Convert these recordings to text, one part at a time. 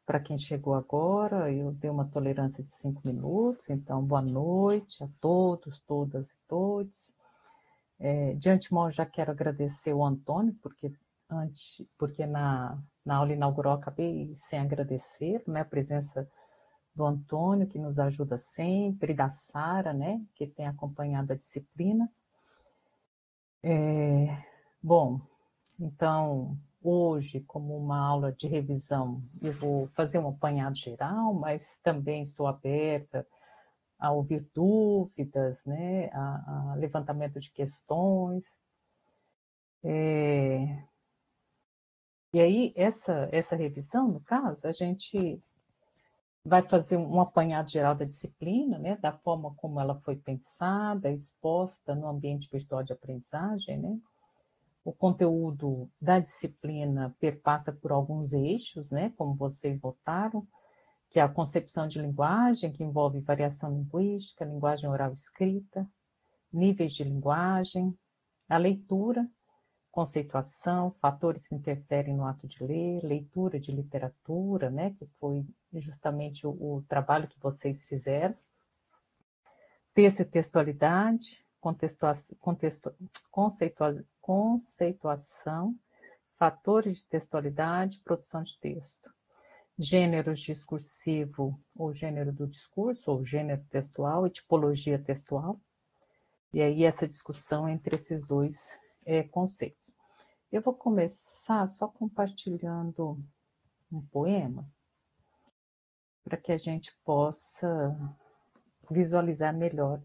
para quem chegou agora, eu dei uma tolerância de 5 minutos, então boa noite a todos, todas e todos. De antemão, já quero agradecer o Antônio, porque na aula inaugural acabei sem agradecer, né, a presença do Antônio, que nos ajuda sempre, e da Sara, né, que tem acompanhado a disciplina. Bom, então, hoje, como uma aula de revisão, eu vou fazer um apanhado geral, mas também estou aberta a ouvir dúvidas, né, a levantamento de questões. E aí, essa revisão, no caso, a gente vai fazer um apanhado geral da disciplina, né, da forma como ela foi pensada, exposta no ambiente virtual de aprendizagem, né. O conteúdo da disciplina perpassa por alguns eixos, né, como vocês notaram, que é a concepção de linguagem, que envolve variação linguística, linguagem oral escrita, níveis de linguagem, a leitura, conceituação, fatores que interferem no ato de ler, leitura de literatura, né, que foi justamente o trabalho que vocês fizeram, texto e textualidade, conceituação, fatores de textualidade, produção de texto, gêneros discursivo ou gênero do discurso, ou gênero textual e tipologia textual, e aí essa discussão entre esses dois conceitos. Eu vou começar só compartilhando um poema, para que a gente possa visualizar melhor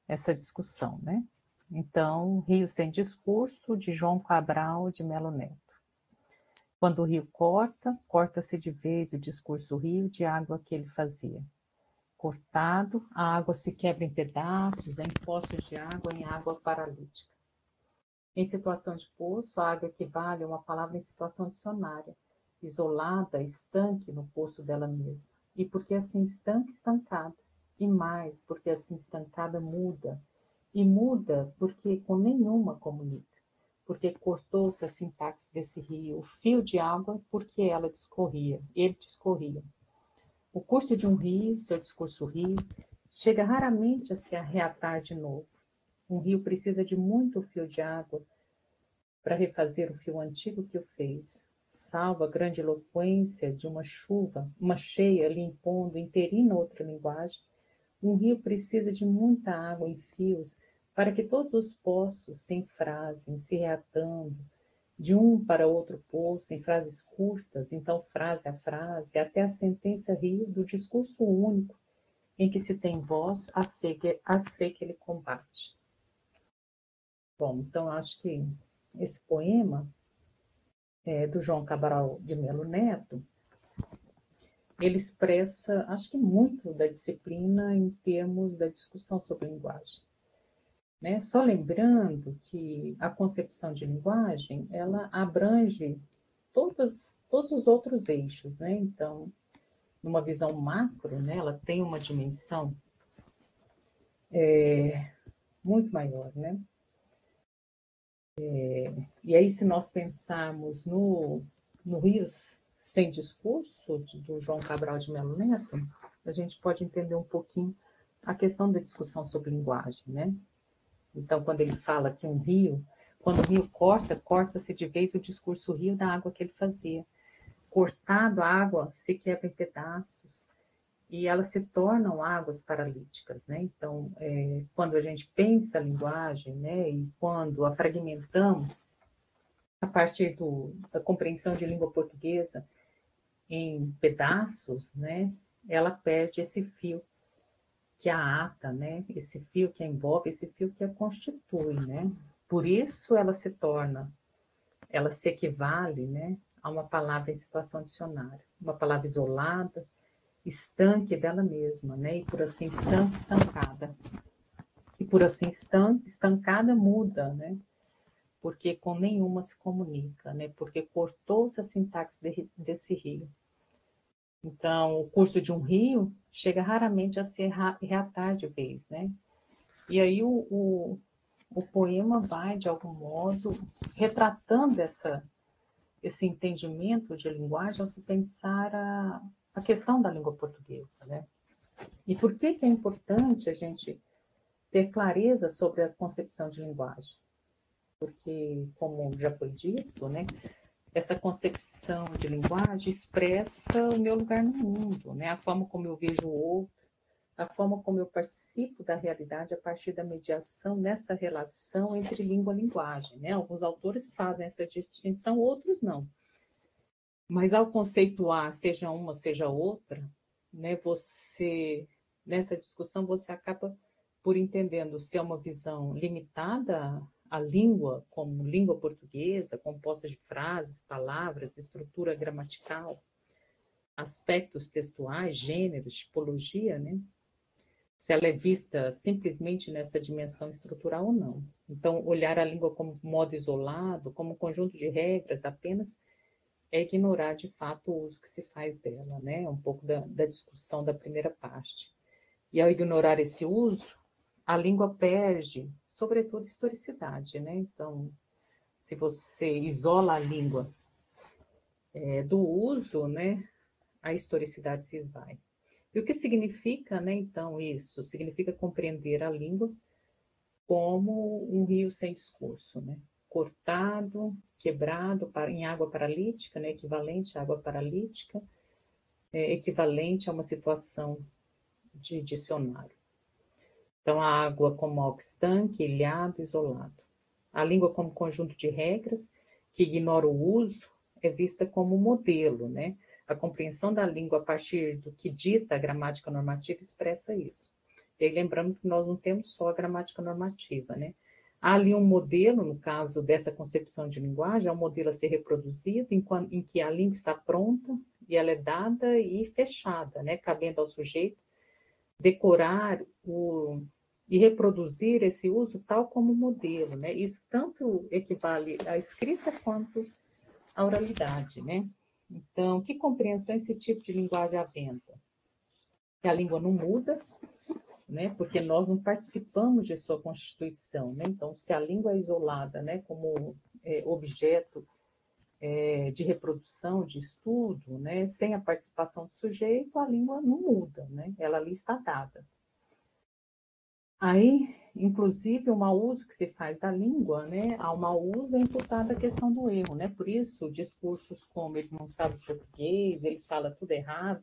essa discussão, né? Então, Rio Sem Discurso, de João Cabral de Melo Neto. Quando o rio corta, corta-se de vez o discurso rio de água que ele fazia. Cortado, a água se quebra em pedaços, em poços de água, em água paralítica. Em situação de poço, a água equivale a uma palavra em situação dicionária, isolada, estanque no poço dela mesma. E porque assim estanque, estancada. E mais, porque assim estancada muda. E muda porque com nenhuma comunica. Porque cortou-se a sintaxe desse rio, o fio de água, porque ela discorria, ele discorria. O curso de um rio, seu discurso rio, chega raramente a se arreatar de novo. Um rio precisa de muito fio de água para refazer o fio antigo que o fez. Salvo a grande eloquência de uma chuva, uma cheia lhe impondo interina outra linguagem, um rio precisa de muita água em fios para que todos os poços se enfrasem, se reatando, de um para outro poço, em frases curtas, então frase a frase, até a sentença rio do discurso único, em que se tem voz a ser que ele combate. Bom, então acho que esse poema do João Cabral de Melo Neto, ele expressa, acho que muito da disciplina em termos da discussão sobre linguagem. Né? Só lembrando que a concepção de linguagem, ela abrange todos os outros eixos, né? Então, numa visão macro, né, ela tem uma dimensão muito maior, né? E aí, se nós pensarmos no Rios Sem Discurso, do João Cabral de Melo Neto, a gente pode entender um pouquinho a questão da discussão sobre linguagem, né? Então, quando ele fala que um rio, quando o rio corta, corta-se de vez o discurso rio da água que ele fazia. Cortado, a água se quebra em pedaços e elas se tornam águas paralíticas, né? Então, quando a gente pensa a linguagem, né, e quando a fragmentamos a partir da compreensão de língua portuguesa em pedaços, né, ela perde esse fio que a ata, né? Esse fio que a envolve, esse fio que a constitui, né? Por isso ela se equivale, né, a uma palavra em situação dicionária, uma palavra isolada, estanque dela mesma, né? E por assim estanque, estancada. E por assim estancada muda, né? Porque com nenhuma se comunica, né? Porque cortou-se a sintaxe desse rio. Então, o curso de um rio chega raramente a se reatar de vez, né? E aí o poema vai, de algum modo, retratando esse entendimento de linguagem ao se pensar a questão da língua portuguesa, né? E por que é importante a gente ter clareza sobre a concepção de linguagem? Porque, como já foi dito, né, essa concepção de linguagem expressa o meu lugar no mundo, né, a forma como eu vejo o outro, a forma como eu participo da realidade a partir da mediação nessa relação entre língua e linguagem, né? Alguns autores fazem essa distinção, outros não. Mas ao conceituar, seja uma, seja outra, né, nessa discussão, você acaba por entendendo se é uma visão limitada à língua, como língua portuguesa, composta de frases, palavras, estrutura gramatical, aspectos textuais, gêneros, tipologia, né? Se ela é vista simplesmente nessa dimensão estrutural ou não. Então, olhar a língua como modo isolado, como um conjunto de regras apenas, é ignorar de fato o uso que se faz dela, né? Um pouco da discussão da primeira parte. E ao ignorar esse uso, a língua perde, sobretudo, historicidade, né? Então, se você isola a língua do uso, né, a historicidade se esvai. E o que significa, né, então, isso? Significa compreender a língua como um rio sem discurso, né? Cortado, quebrado em água paralítica, né, equivalente à água paralítica, equivalente a uma situação de dicionário. Então, a água como algo estanque, ilhado, isolado. A língua como conjunto de regras que ignora o uso é vista como modelo, né? A compreensão da língua a partir do que dita a gramática normativa expressa isso. E aí, lembrando que nós não temos só a gramática normativa, né? Há ali um modelo, no caso dessa concepção de linguagem, é um modelo a ser reproduzido em que a língua está pronta e ela é dada e fechada, né? Cabendo ao sujeito decorar e reproduzir esse uso tal como modelo, né? Isso tanto equivale à escrita quanto à oralidade, né? Então, que compreensão esse tipo de linguagem aventa? Que a língua não muda, né? Porque nós não participamos de sua constituição, né? Então, se a língua é isolada, né, como objeto de reprodução, de estudo, né, sem a participação do sujeito, a língua não muda, né? Ela ali está dada. Aí, inclusive, o mau uso que se faz da língua, né? Ao mau uso é imputada a questão do erro, né? Por isso, discursos como ele não sabe português, ele fala tudo errado,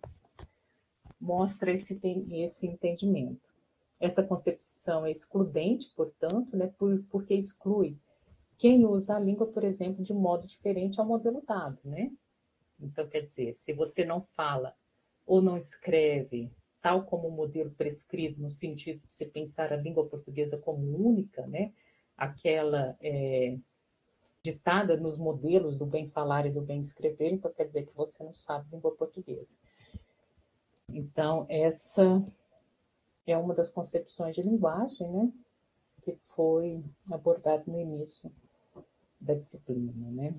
mostra esse entendimento. Essa concepção é excludente, portanto, né? Porque exclui quem usa a língua, por exemplo, de modo diferente ao modelo dado, né? Então, quer dizer, se você não fala ou não escreve tal como o modelo prescrito, no sentido de se pensar a língua portuguesa como única, né? Aquela ditada nos modelos do bem falar e do bem escrever, então quer dizer que você não sabe língua portuguesa. Então, essa é uma das concepções de linguagem, né? Que foi abordada no início da disciplina, né?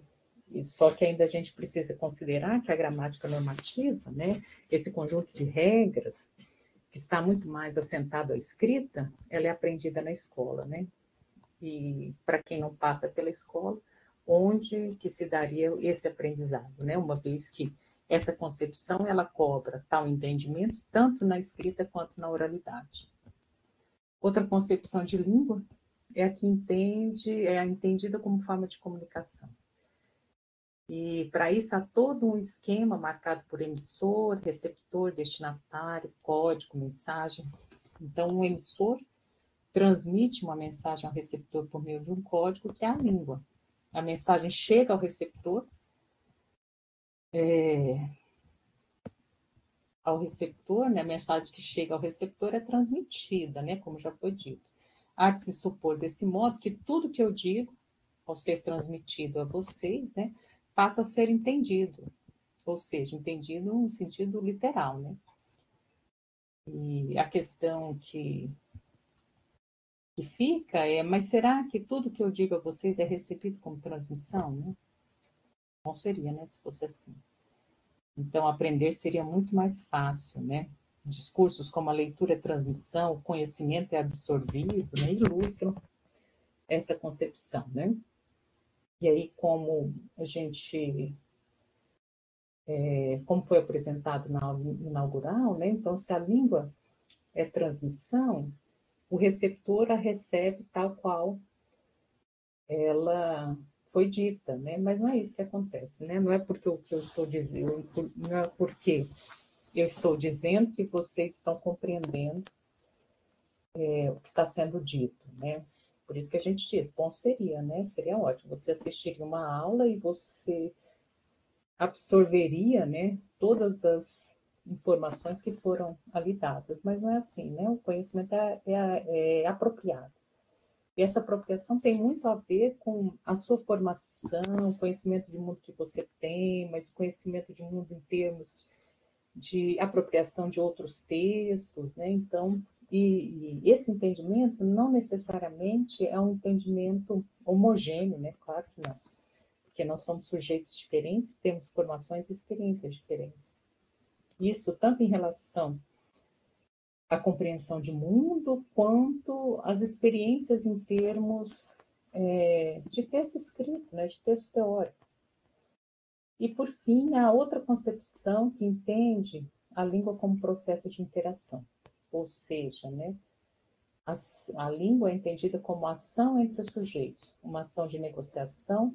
E só que ainda a gente precisa considerar que a gramática normativa, né, esse conjunto de regras, que está muito mais assentado à escrita, ela é aprendida na escola, né? E para quem não passa pela escola, onde que se daria esse aprendizado, né? Uma vez que essa concepção, ela cobra tal entendimento, tanto na escrita quanto na oralidade. Outra concepção de língua é a que é a entendida como forma de comunicação. E para isso há todo um esquema marcado por emissor, receptor, destinatário, código, mensagem. Então, o emissor transmite uma mensagem ao receptor por meio de um código, que é a língua. A mensagem chega ao receptor, né? A mensagem que chega ao receptor é transmitida, né? Como já foi dito. Há de se supor desse modo que tudo que eu digo, ao ser transmitido a vocês, né, passa a ser entendido, ou seja, entendido no sentido literal, né? E a questão que fica mas será que tudo que eu digo a vocês é recebido como transmissão, né? Não seria, né, se fosse assim. Então, aprender seria muito mais fácil, né? Discursos como a leitura é transmissão, o conhecimento é absorvido, né? Ilustram essa concepção, né? E aí, como a gente, como foi apresentado na aula inaugural, né? Então, se a língua é transmissão, o receptor a recebe tal qual ela foi dita, né? Mas não é isso que acontece, né? Não é porque o que eu estou dizendo, não é porque eu estou dizendo que vocês estão compreendendo o que está sendo dito, né? Por isso que a gente diz, bom seria, né? Seria ótimo. Você assistiria uma aula e você absorveria, né, todas as informações que foram ali dadas, mas não é assim, né? O conhecimento é apropriado. E essa apropriação tem muito a ver com a sua formação, o conhecimento de mundo que você tem, mas o conhecimento de mundo em termos de apropriação de outros textos, né? Então, e esse entendimento não necessariamente é um entendimento homogêneo, né? Claro que não, porque nós somos sujeitos diferentes, temos formações e experiências diferentes. Isso tanto em relação à compreensão de mundo, quanto às experiências em termos de texto escrito, né? De texto teórico. E, por fim, a outra concepção que entende a língua como processo de interação, ou seja, né, a língua é entendida como ação entre os sujeitos, uma ação de negociação,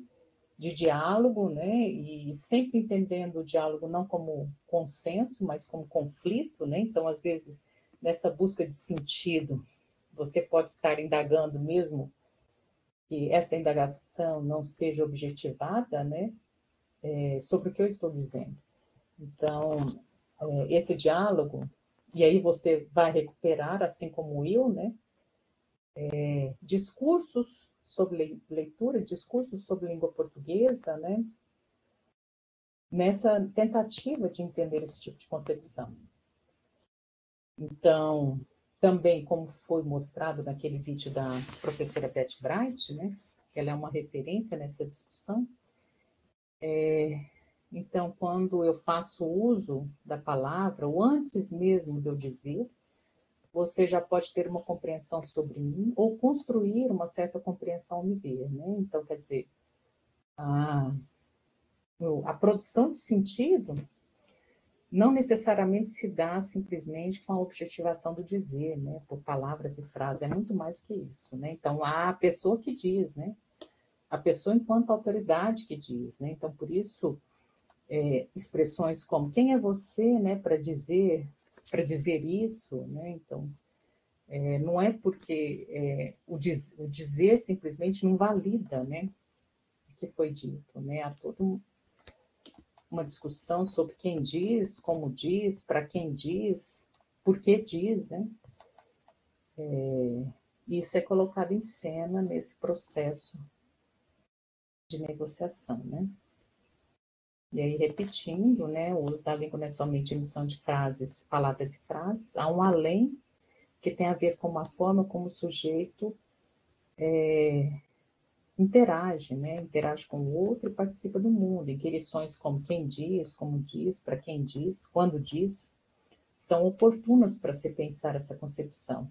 de diálogo, né, e sempre entendendo o diálogo não como consenso, mas como conflito, né? Então, às vezes, nessa busca de sentido, você pode estar indagando mesmo que essa indagação não seja objetivada, né? Sobre o que eu estou dizendo. Então, esse diálogo, e aí você vai recuperar, assim como eu, né, discursos sobre leitura, discursos sobre língua portuguesa, né, nessa tentativa de entender esse tipo de concepção. Então, também, como foi mostrado naquele vídeo da professora Beth Bright, né, ela é uma referência nessa discussão, então, quando eu faço uso da palavra, ou antes mesmo de eu dizer, você já pode ter uma compreensão sobre mim ou construir uma certa compreensão ao me ver, né? Então, quer dizer, a produção de sentido não necessariamente se dá simplesmente com a objetivação do dizer, né? Por palavras e frases, é muito mais do que isso, né? Então, há a pessoa que diz, né? A pessoa enquanto autoridade que diz, né? Então, por isso, expressões como quem é você, né? Para dizer isso, né? Então, não é porque o dizer simplesmente não valida, né, o que foi dito, né? Há toda uma discussão sobre quem diz, como diz, para quem diz, por que diz, né? Isso é colocado em cena nesse processo de negociação, né? E aí, repetindo, né, o uso da língua não é somente emissão de frases, palavras e frases, há um além que tem a ver com uma forma como o sujeito interage, né? Interage com o outro e participa do mundo. Inquirições como quem diz, como diz, para quem diz, quando diz, são oportunas para se pensar essa concepção.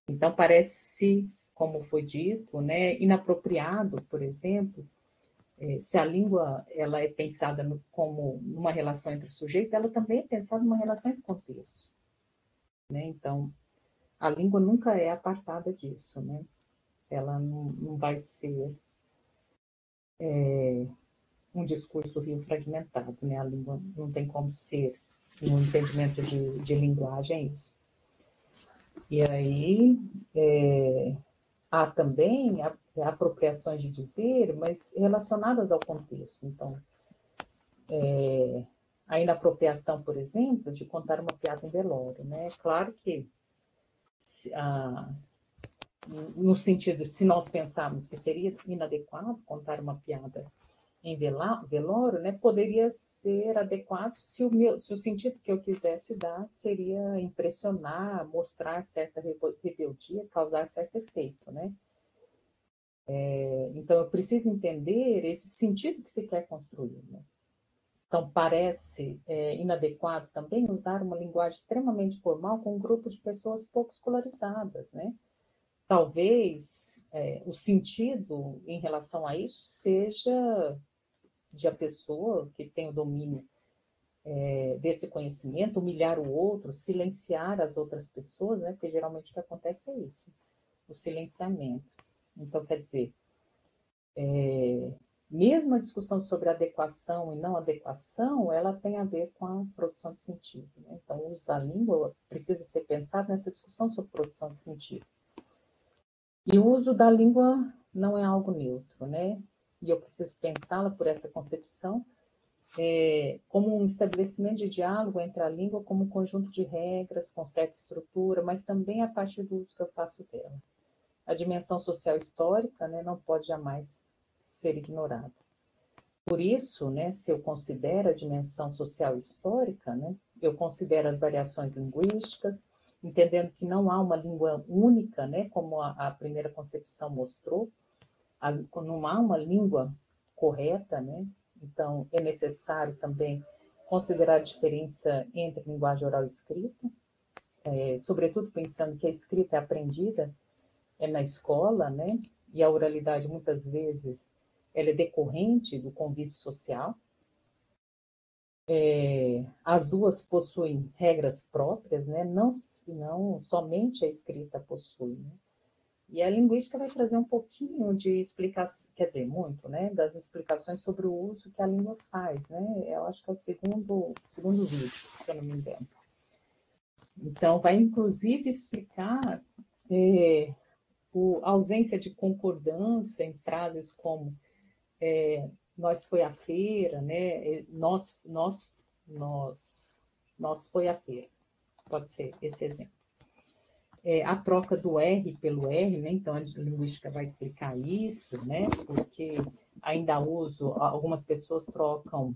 Então, parece, como foi dito, né, inapropriado, por exemplo, se a língua ela é pensada como uma relação entre sujeitos, ela também é pensada numa relação entre contextos, né? Então, a língua nunca é apartada disso, né? Ela não vai ser um discurso rio fragmentado, né? A língua não tem como ser, no entendimento de linguagem, é isso. E aí, há também apropriações de dizer, mas relacionadas ao contexto. Então, a inapropriação, por exemplo, de contar uma piada em velório, né? Claro que, no sentido, se nós pensarmos que seria inadequado contar uma piada em velório, né, poderia ser adequado se o sentido que eu quisesse dar seria impressionar, mostrar certa rebeldia, causar certo efeito, né? Então, eu preciso entender esse sentido que se quer construir, né? Então, parece inadequado também usar uma linguagem extremamente formal com um grupo de pessoas pouco escolarizadas, né? talvez o sentido em relação a isso seja de a pessoa que tem o domínio desse conhecimento, humilhar o outro, silenciar as outras pessoas, né? Porque geralmente o que acontece é isso, o silenciamento. Então, quer dizer, mesmo a discussão sobre adequação e não adequação, ela tem a ver com a produção de sentido, né? Então, o uso da língua precisa ser pensado nessa discussão sobre produção de sentido. E o uso da língua não é algo neutro, né? E eu preciso pensá-la por essa concepção como um estabelecimento de diálogo entre a língua como um conjunto de regras, com certa estrutura, mas também a partir do uso que eu faço dela. A dimensão social histórica, né, não pode jamais ser ignorada. Por isso, né, se eu considero a dimensão social histórica, né, eu considero as variações linguísticas, entendendo que não há uma língua única, né, como a primeira concepção mostrou, não há uma língua correta, né? Então, é necessário também considerar a diferença entre linguagem oral e escrita, sobretudo pensando que a escrita é aprendida na escola, né? E a oralidade, muitas vezes, ela é decorrente do convívio social. As duas possuem regras próprias, né? Não somente a escrita possui, né? E a linguística vai trazer um pouquinho de explicação, quer dizer, muito, né, das explicações sobre o uso que a língua faz, né? Eu acho que é o segundo vídeo, se eu não me engano. Então, vai inclusive explicar a ausência de concordância em frases como nós foi à feira, né? Nós foi à feira. Pode ser esse exemplo. A troca do R pelo R, né? Então a linguística vai explicar isso, né? Porque ainda uso, algumas pessoas trocam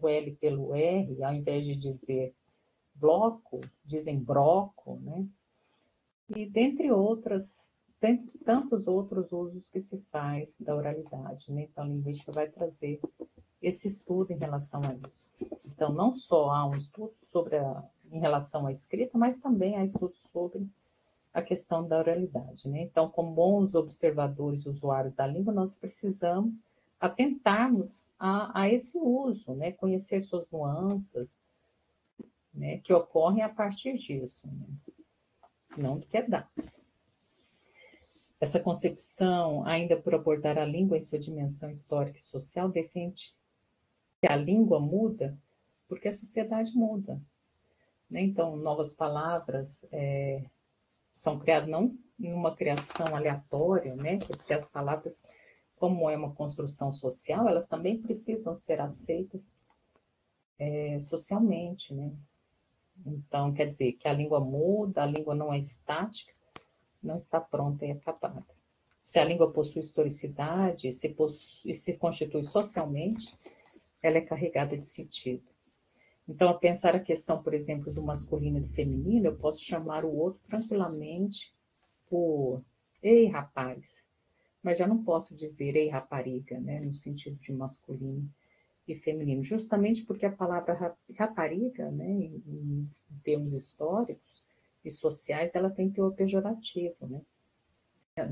o L pelo R, ao invés de dizer bloco, dizem broco, né? E dentre outras, tantos outros usos que se faz da oralidade, né? Então a linguística vai trazer esse estudo em relação a isso. Então não só há um estudo em relação à escrita, mas também há estudos sobre a questão da oralidade, né? Então, como bons observadores e usuários da língua, nós precisamos atentarmos a esse uso, né? Conhecer suas nuances, né? Que ocorrem a partir disso, né? Não do que é dado. Essa concepção, ainda por abordar a língua em sua dimensão histórica e social, defende que a língua muda porque a sociedade muda, né? Então, novas palavras são criadas não em uma criação aleatória, né? Porque as palavras, como é uma construção social, elas também precisam ser aceitas socialmente, né? Então, quer dizer que a língua muda, a língua não é estática, não está pronta e acabada. Se a língua possui historicidade e se constitui socialmente, ela é carregada de sentido. Então, ao pensar a questão, por exemplo, do masculino e do feminino, eu posso chamar o outro tranquilamente por ei, rapaz, mas já não posso dizer ei, rapariga, né, no sentido de masculino e feminino, justamente porque a palavra rapariga, né, em termos históricos e sociais, ela tem teor pejorativo, né?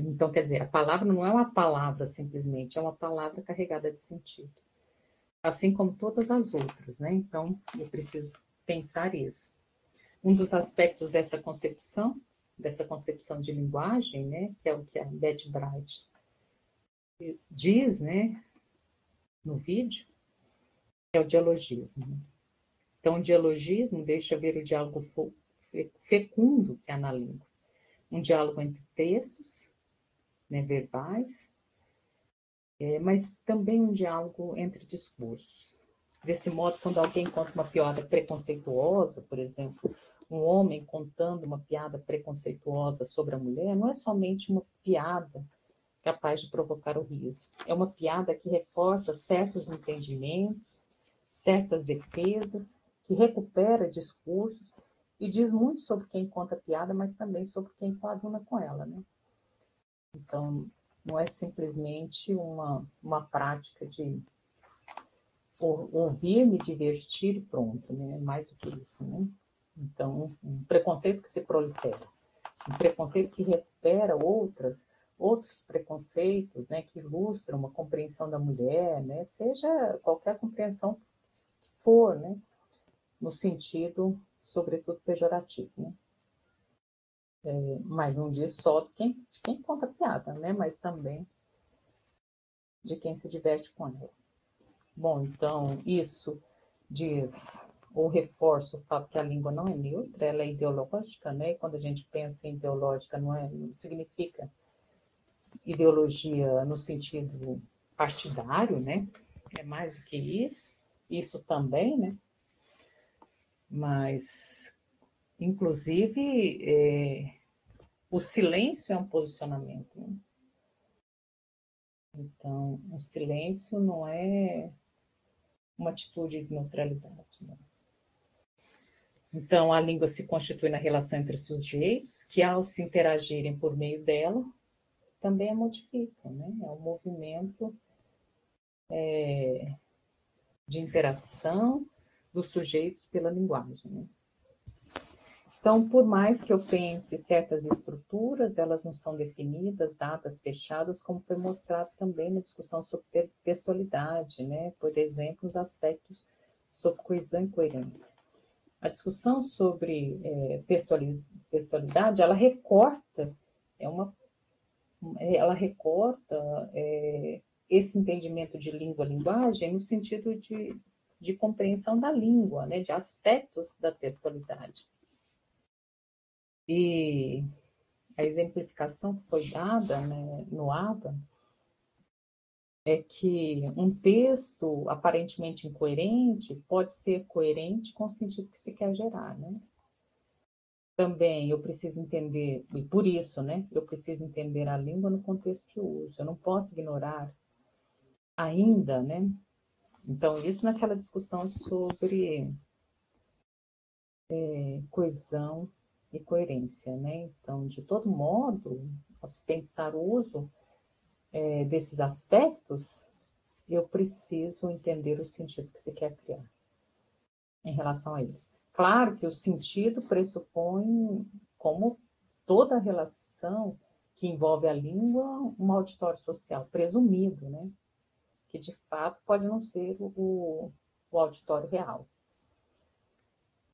Então, quer dizer, a palavra não é uma palavra simplesmente, é uma palavra carregada de sentido, assim como todas as outras, né? Então, eu preciso pensar isso. Um dos aspectos dessa concepção de linguagem, né, que é o que a Beth Bright diz, né, no vídeo, é o dialogismo. Então, o dialogismo deixa ver o diálogo fecundo que há na língua. Um diálogo entre textos, né, verbais, mas também um diálogo entre discursos. Desse modo, quando alguém conta uma piada preconceituosa, por exemplo, um homem contando uma piada preconceituosa sobre a mulher, não é somente uma piada capaz de provocar o riso. É uma piada que reforça certos entendimentos, certas defesas, que recupera discursos e diz muito sobre quem conta a piada, mas também sobre quem coaduna com ela, né? Então, não é simplesmente uma prática de ouvir, me divertir e pronto, né? Mais do que isso, né? Então, um preconceito que se prolifera. um preconceito que recupera outros preconceitos, né, que ilustram uma compreensão da mulher, né, seja qualquer compreensão que for, né, no sentido, sobretudo, pejorativo, né. Mas não diz só de quem conta piada, né, mas também de quem se diverte com ela. Bom, então, isso diz, ou reforça o fato que a língua não é neutra, ela é ideológica, né, e quando a gente pensa em ideológica, não significa ideologia no sentido partidário, né, é mais do que isso também, né, mas, inclusive, o silêncio é um posicionamento, né? Então, o silêncio não é uma atitude de neutralidade, né? Então, a língua se constitui na relação entre sujeitos, que ao se interagirem por meio dela, também a modificam, né? É um movimento de interação dos sujeitos pela linguagem, né? Então, por mais que eu pense certas estruturas, elas não são definidas, dadas, fechadas, como foi mostrado também na discussão sobre textualidade, né? Por exemplo, os aspectos sobre coesão e coerência. A discussão sobre textualidade, ela recorta, ela recorta esse entendimento de língua-linguagem no sentido de compreensão da língua, né? De aspectos da textualidade. E a exemplificação que foi dada, né, no ABA é que um texto aparentemente incoerente pode ser coerente com o sentido que se quer gerar, né? Também eu preciso entender, e por isso, né, eu preciso entender a língua no contexto de uso, eu não posso ignorar ainda, né? Então, isso naquela discussão sobre coesão e coerência, né? Então, de todo modo, ao se pensar o uso desses aspectos, eu preciso entender o sentido que se quer criar em relação a eles. Claro que o sentido pressupõe, como toda relação que envolve a língua, um auditório social, presumido, né? Que de fato pode não ser o auditório real.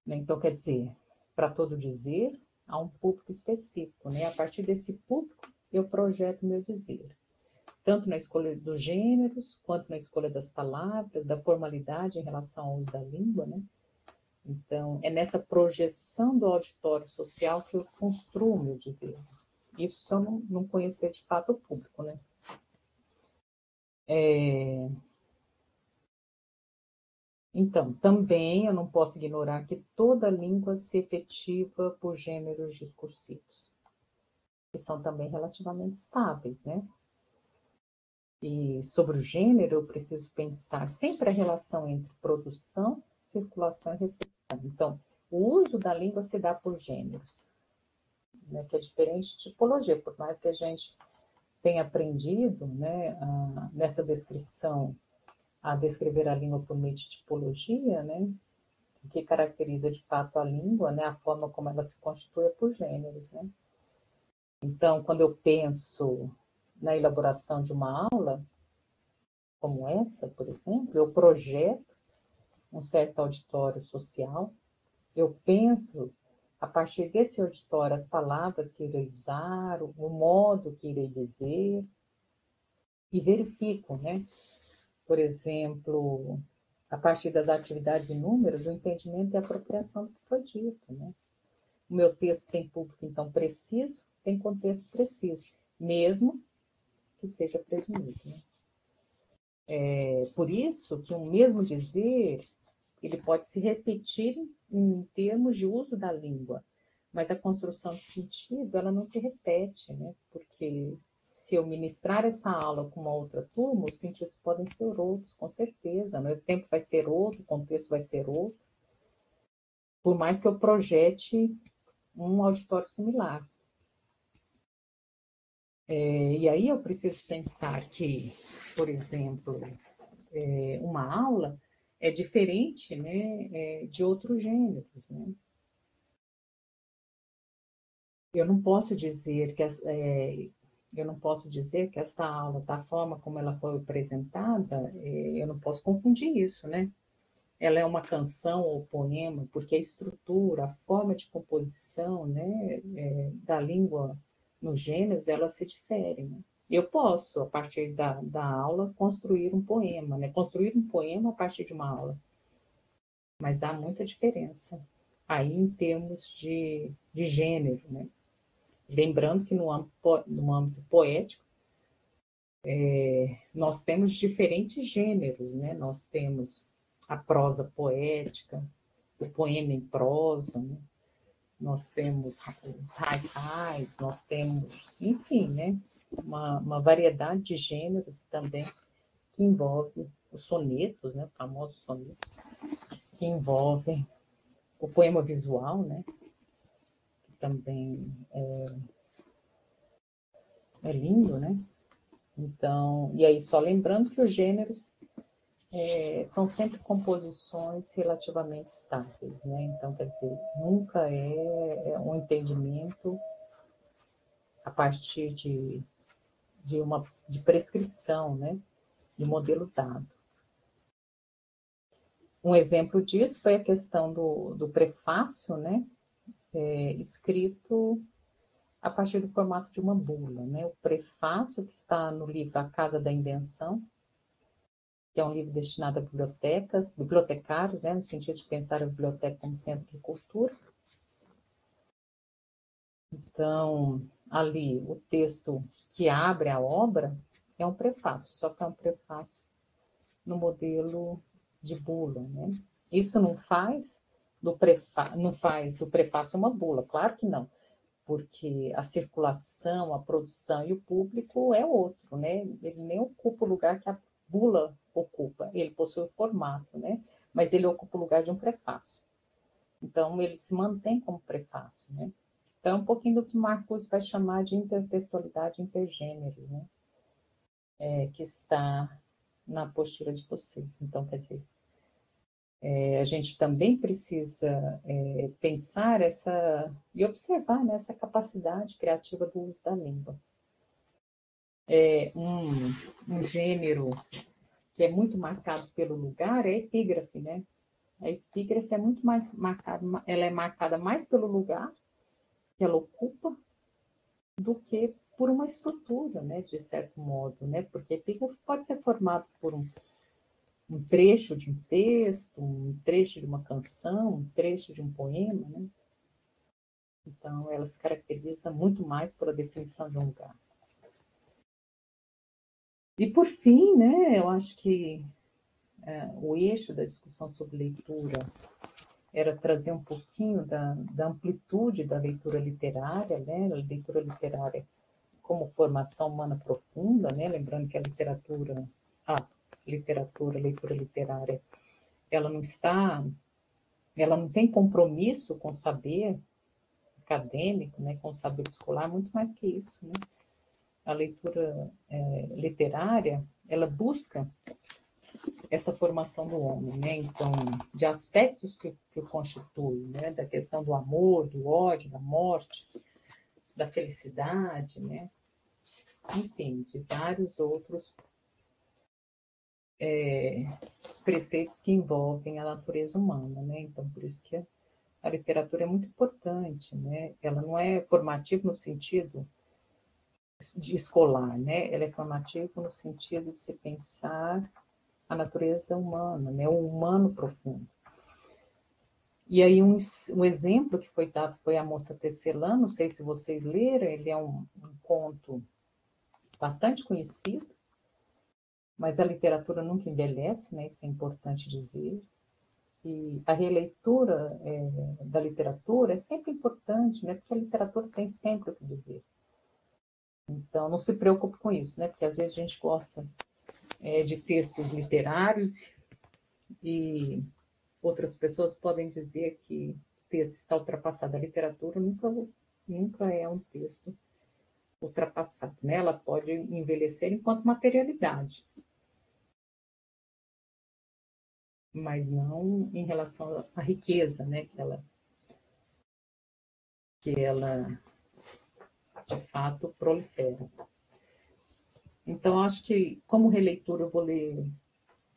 Então, quer dizer, para todo dizer, há um público específico, né? A partir desse público, eu projeto meu dizer. Tanto na escolha dos gêneros, quanto na escolha das palavras, da formalidade em relação ao uso da língua, né? Então, é nessa projeção do auditório social que eu construo o meu dizer. Isso se eu não conhecer de fato o público, né? Então, também eu não posso ignorar que toda língua se efetiva por gêneros discursivos, que são também relativamente estáveis, né? E sobre o gênero, eu preciso pensar sempre a relação entre produção, circulação e recepção. Então, o uso da língua se dá por gêneros, né, que é diferente de tipologia, por mais que a gente tenha aprendido, né, nessa descrição, a descrever a língua por meio de tipologia, né, o que caracteriza de fato a língua, né, a forma como ela se constitui é por gêneros, né. Então, quando eu penso na elaboração de uma aula, como essa, por exemplo, eu projeto um certo auditório social, eu penso, a partir desse auditório, as palavras que irei usar, o modo que irei dizer, e verifico, né? Por exemplo, a partir das atividades e números, o entendimento e a apropriação do que foi dito, né? O meu texto tem público, então, preciso, tem contexto preciso, mesmo que seja presumido, né? Por isso que um mesmo dizer, ele pode se repetir em termos de uso da língua, mas a construção de sentido, ela não se repete, né? Porque se eu ministrar essa aula com uma outra turma, os sentidos podem ser outros, com certeza, né? O tempo vai ser outro, o contexto vai ser outro, por mais que eu projete um auditório similar. E aí eu preciso pensar que, por exemplo, uma aula é diferente, né, de outros gêneros, né? Eu não posso dizer que eu não posso dizer que esta aula, da forma como ela foi apresentada, eu não posso confundir isso, né? Ela é uma canção ou poema, porque a estrutura, a forma de composição, né, da língua nos gêneros, elas se diferem, né? Eu posso, a partir da aula, construir um poema, né? Construir um poema a partir de uma aula, mas há muita diferença aí em termos de gênero, né? Lembrando que no âmbito poético, nós temos diferentes gêneros, né? Nós temos a prosa poética, o poema em prosa, né? Nós temos os raiais, nós temos, enfim, né? Uma variedade de gêneros também que envolve os sonetos, né? Os famosos sonetos, que envolvem o poema visual, né? Que também é lindo, né? Então, e aí só lembrando que os gêneros são sempre composições relativamente estáveis, né? Então, quer dizer, nunca é um entendimento a partir de prescrição, né? De modelo dado. Um exemplo disso foi a questão do prefácio, né? Escrito a partir do formato de uma bula, né? O prefácio que está no livro A Casa da Invenção, que é um livro destinado a bibliotecas, bibliotecários, né, no sentido de pensar a biblioteca como centro de cultura. Então, ali, o texto que abre a obra é um prefácio, só que é um prefácio no modelo de bula, né? Isso não faz do prefácio uma bula, claro que não, porque a circulação, a produção e o público é outro, né? Ele nem ocupa o lugar que a bula ocupa, ele possui o formato, né? Mas ele ocupa o lugar de um prefácio. Então, ele se mantém como prefácio, né? Então, um pouquinho do que Marcuse vai chamar de intertextualidade intergêneros, né? Que está na postura de vocês. Então, quer dizer, a gente também precisa pensar e observar, né, essa capacidade criativa do uso da língua. Um gênero que é muito marcado pelo lugar é a epígrafe, né? A epígrafe é muito mais marcada, ela é marcada mais pelo lugar que ela ocupa do que por uma estrutura, né, de certo modo, né? Porque a epígrafe pode ser formado por um trecho de um texto, um trecho de uma canção, um trecho de um poema, né? Então, ela se caracteriza muito mais pela definição de um lugar. E, por fim, né, eu acho que o eixo da discussão sobre leitura era trazer um pouquinho da amplitude da leitura literária, né? A leitura literária como formação humana profunda, né? Lembrando que a leitura literária, ela não tem compromisso com o saber acadêmico, né? Com o saber escolar, muito mais que isso, né? A leitura literária, ela busca essa formação do homem, né? Então, de aspectos que o constituem, né? Da questão do amor, do ódio, da morte, da felicidade, né? Enfim, de vários outros preceitos que envolvem a natureza humana, né? Então, por isso que a literatura é muito importante, né? Ela não é formativa no sentido de escolar, né? Ela é formativa no sentido de se pensar a natureza humana, né? O humano profundo. E aí um exemplo que foi dado foi A Moça Tecelã, não sei se vocês leram, ele é um conto bastante conhecido, mas a literatura nunca envelhece, né? Isso é importante dizer. E a releitura da literatura é sempre importante, né? Porque a literatura tem sempre o que dizer. Então, não se preocupe com isso, né? Porque às vezes a gente gosta de textos literários e outras pessoas podem dizer que o texto está ultrapassado. A literatura nunca é um texto ultrapassado, né? Ela pode envelhecer enquanto materialidade, mas não em relação à riqueza, né? Que ela de fato, prolifera. Então, acho que, como releitura, eu vou ler...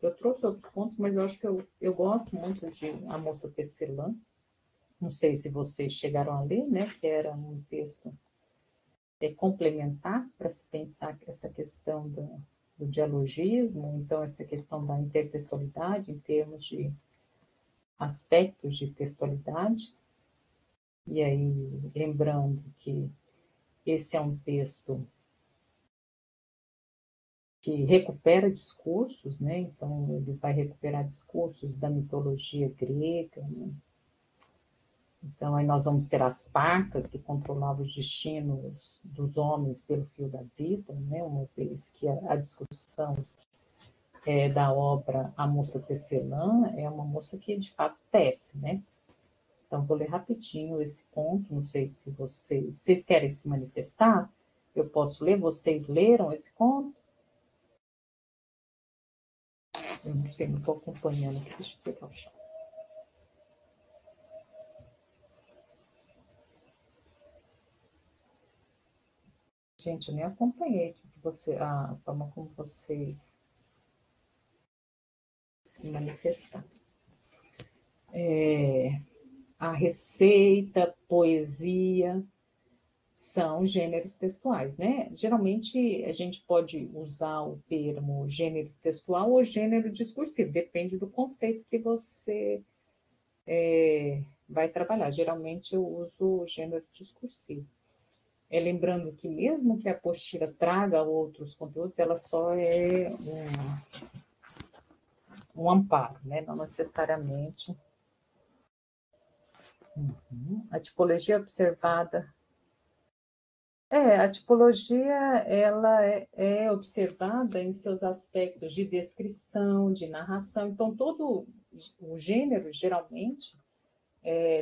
Eu trouxe outros contos, mas eu acho que eu gosto muito de A Moça Tecelã. Não sei se vocês chegaram a ler, né? Que era um texto complementar para se pensar essa questão do dialogismo, então essa questão da intertextualidade em termos de aspectos de textualidade. E aí, lembrando que esse é um texto que recupera discursos, né? Então, ele vai recuperar discursos da mitologia grega, né? Então, aí nós vamos ter as Parcas, que controlavam os destinos dos homens pelo fio da vida, né? Uma vez que a discussão da obra A Moça Tecelã é uma moça que, de fato, tece, né? Então, vou ler rapidinho esse ponto, não sei se vocês querem se manifestar, eu posso ler, vocês leram esse conto? Eu não sei, não estou acompanhando aqui, deixa eu pegar o chão. Gente, eu nem acompanhei a forma como vocês se manifestaram. A receita, poesia, são gêneros textuais, né? Geralmente a gente pode usar o termo gênero textual ou gênero discursivo, depende do conceito que você vai trabalhar. Geralmente eu uso o gênero discursivo. Lembrando que mesmo que a apostila traga outros conteúdos, ela só é um amparo, né? Não necessariamente. A tipologia observada. A tipologia ela é observada em seus aspectos de descrição, de narração. Então, todo o gênero, geralmente,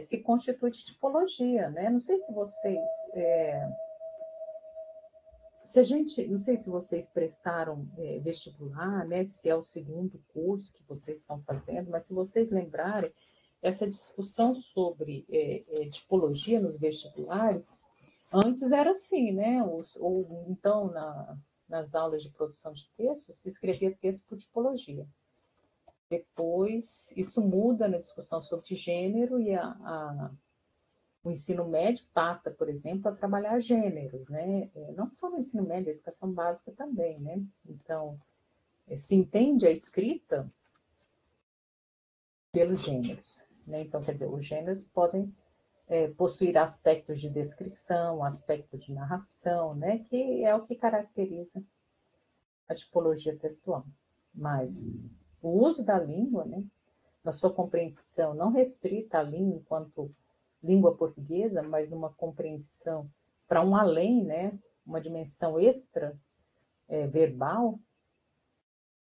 se constitui de tipologia, né? Não sei se vocês... não sei se vocês prestaram vestibular, né? Se é o segundo curso que vocês estão fazendo, mas se vocês lembrarem, essa discussão sobre tipologia nos vestibulares, antes era assim, né? Então, nas aulas de produção de texto, se escrevia texto por tipologia. Depois, isso muda na discussão sobre gênero e o ensino médio passa, por exemplo, a trabalhar gêneros, né? Não só no ensino médio, a educação básica também, né? Então, se entende a escrita pelos gêneros, né? Então, quer dizer, os gêneros podem possuir aspectos de descrição, aspectos de narração, né? Que é o que caracteriza a tipologia textual. Mas o uso da língua, né? Na sua compreensão não restrita à língua enquanto língua portuguesa, mas numa compreensão para um além, né? Uma dimensão extra verbal,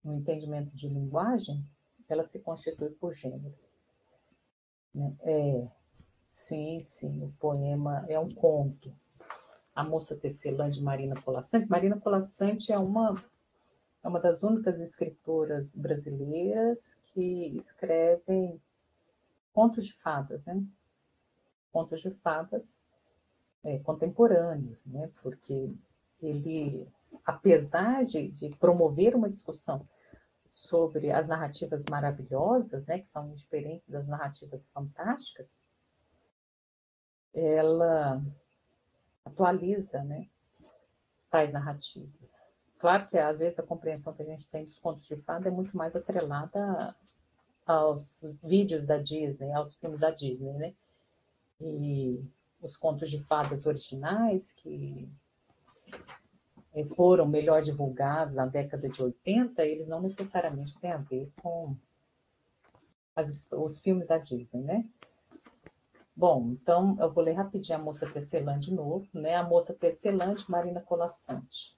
no entendimento de linguagem, ela se constitui por gêneros. Né? Sim, o poema é um conto. A Moça Tecelã, de Marina Colasanti. Marina Colasanti é uma das únicas escritoras brasileiras que escrevem contos de fadas, né? Contos de fadas contemporâneos, né? Porque ele, apesar de promover uma discussão sobre as narrativas maravilhosas, né, que são diferentes das narrativas fantásticas, ela atualiza, né, tais narrativas. Claro que, às vezes, a compreensão que a gente tem dos contos de fada é muito mais atrelada aos vídeos da Disney, aos filmes da Disney, né? E os contos de fadas originais, que foram melhor divulgados na década de 80, eles não necessariamente têm a ver com os filmes da Disney, né? Bom, então eu vou ler rapidinho A Moça Tecelã de novo, né? A Moça Tecelã, de Marina Colasanti.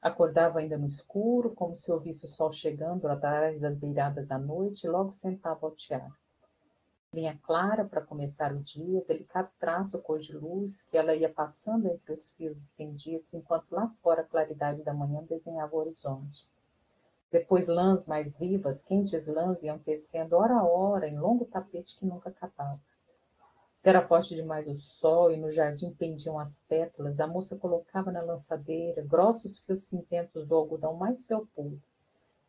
Acordava ainda no escuro, como se ouvisse o sol chegando atrás das beiradas da noite, e logo sentava ao tear. Linha clara para começar o dia, delicado traço cor de luz, que ela ia passando entre os fios estendidos, enquanto lá fora a claridade da manhã desenhava o horizonte. Depois lãs mais vivas, quentes lãs iam tecendo hora a hora em longo tapete que nunca acabava. Se era forte demais o sol e no jardim pendiam as pétalas, a moça colocava na lançadeira grossos fios cinzentos do algodão mais felpudo.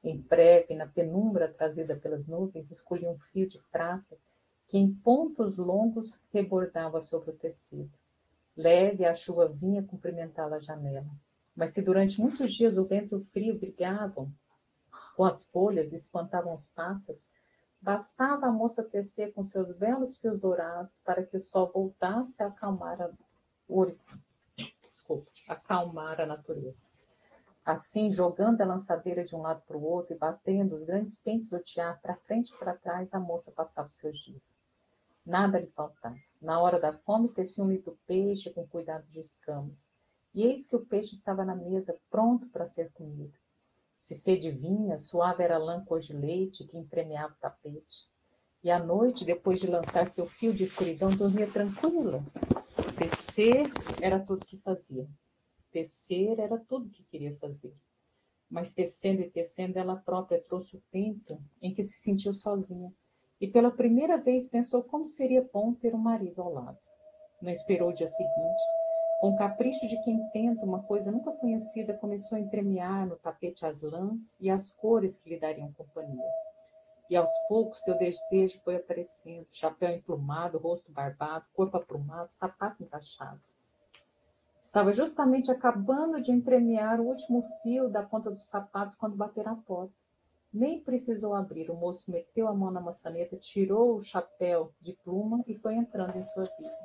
Em breve, na penumbra trazida pelas nuvens, escolhia um fio de prata que em pontos longos rebordava sobre o tecido. Leve, a chuva vinha cumprimentá-la à janela. Mas se durante muitos dias o vento e o frio brigavam com as folhas e espantavam os pássaros, bastava a moça tecer com seus belos fios dourados para que o sol voltasse a acalmar a natureza. Assim, jogando a lançadeira de um lado para o outro e batendo os grandes pentes do tiar para frente e para trás, a moça passava os seus dias. Nada lhe faltava. Na hora da fome, tecia um lindo peixe com cuidado de escamas. E eis que o peixe estava na mesa, pronto para ser comido. Se sede vinha, suave era a lã cor de leite que entremeava o tapete. E à noite, depois de lançar seu fio de escuridão, dormia tranquila. Tecer era tudo que fazia. Tecer era tudo que queria fazer. Mas tecendo e tecendo, ela própria trouxe o tempo em que se sentiu sozinha. E pela primeira vez pensou como seria bom ter um marido ao lado. Não esperou o dia seguinte. Com o capricho de quem tenta uma coisa nunca conhecida, começou a entremear no tapete as lãs e as cores que lhe dariam companhia. E aos poucos seu desejo foi aparecendo, chapéu emplumado, rosto barbado, corpo aprumado, sapato encaixado. Estava justamente acabando de entremear o último fio da ponta dos sapatos quando bateram à porta. Nem precisou abrir, o moço meteu a mão na maçaneta, tirou o chapéu de pluma e foi entrando em sua vida.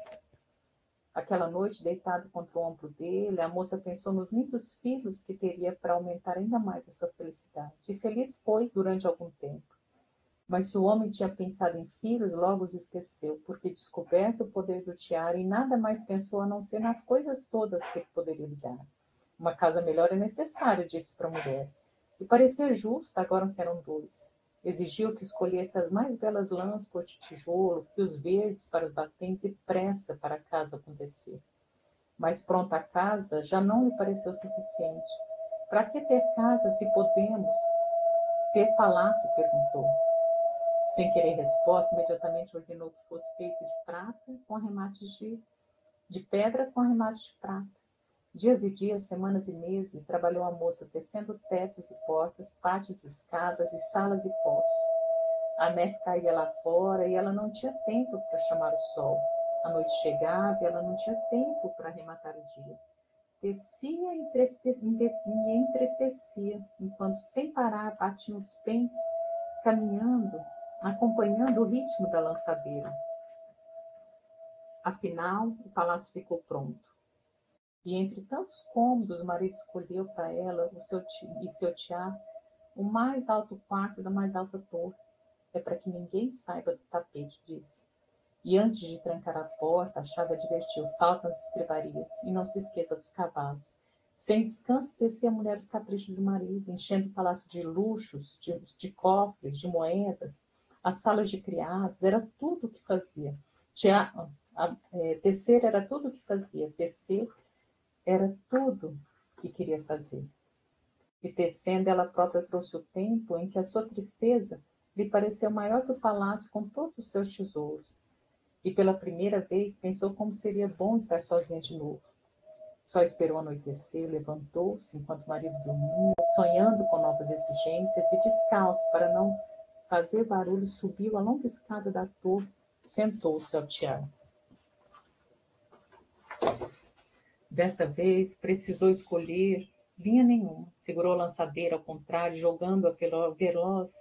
Aquela noite, deitado contra o ombro dele, a moça pensou nos muitos filhos que teria para aumentar ainda mais a sua felicidade. E feliz foi durante algum tempo. Mas se o homem tinha pensado em filhos, logo os esqueceu, porque descoberto o poder do tiara, e nada mais pensou a não ser nas coisas todas que ele poderia lhe dar. Uma casa melhor é necessária, disse para a mulher. E parecia justo, agora que eram dois. Exigiu que escolhesse as mais belas lãs cor de tijolo, fios verdes para os batentes e pressa para a casa acontecer. Mas pronta a casa já não lhe pareceu suficiente. Para que ter casa se podemos ter palácio? Perguntou. Sem querer resposta, imediatamente ordenou que fosse feito de prata com arremates de pedra com arremates de prata. Dias e dias, semanas e meses, trabalhou a moça tecendo tetos e portas, pátios e escadas e salas e postos. A neve caía lá fora e ela não tinha tempo para chamar o sol. A noite chegava e ela não tinha tempo para arrematar o dia. Tecia e entristecia, enquanto sem parar batiam os pentes, caminhando, acompanhando o ritmo da lançadeira. Afinal, o palácio ficou pronto. E entre tantos cômodos, o marido escolheu para ela seu tiar o mais alto quarto da mais alta torre. É para que ninguém saiba do tapete, disse. E antes de trancar a porta, a chave advertiu: faltam as estrebarias, e não se esqueça dos cavalos. Sem descanso, descia a mulher os caprichos do marido, enchendo o palácio de luxos, de cofres, de moedas, as salas de criados, era tudo o que fazia. Tecer era tudo o que fazia, tecer era tudo que queria fazer. E tecendo, ela própria trouxe o tempo em que a sua tristeza lhe pareceu maior que o palácio com todos os seus tesouros. E pela primeira vez pensou como seria bom estar sozinha de novo. Só esperou anoitecer, levantou-se enquanto o marido dormia, sonhando com novas exigências, e descalço, para não fazer barulho, subiu a longa escada da torre, sentou-se ao tiar. Desta vez, precisou escolher linha nenhuma. Segurou a lançadeira ao contrário, jogando-a veloz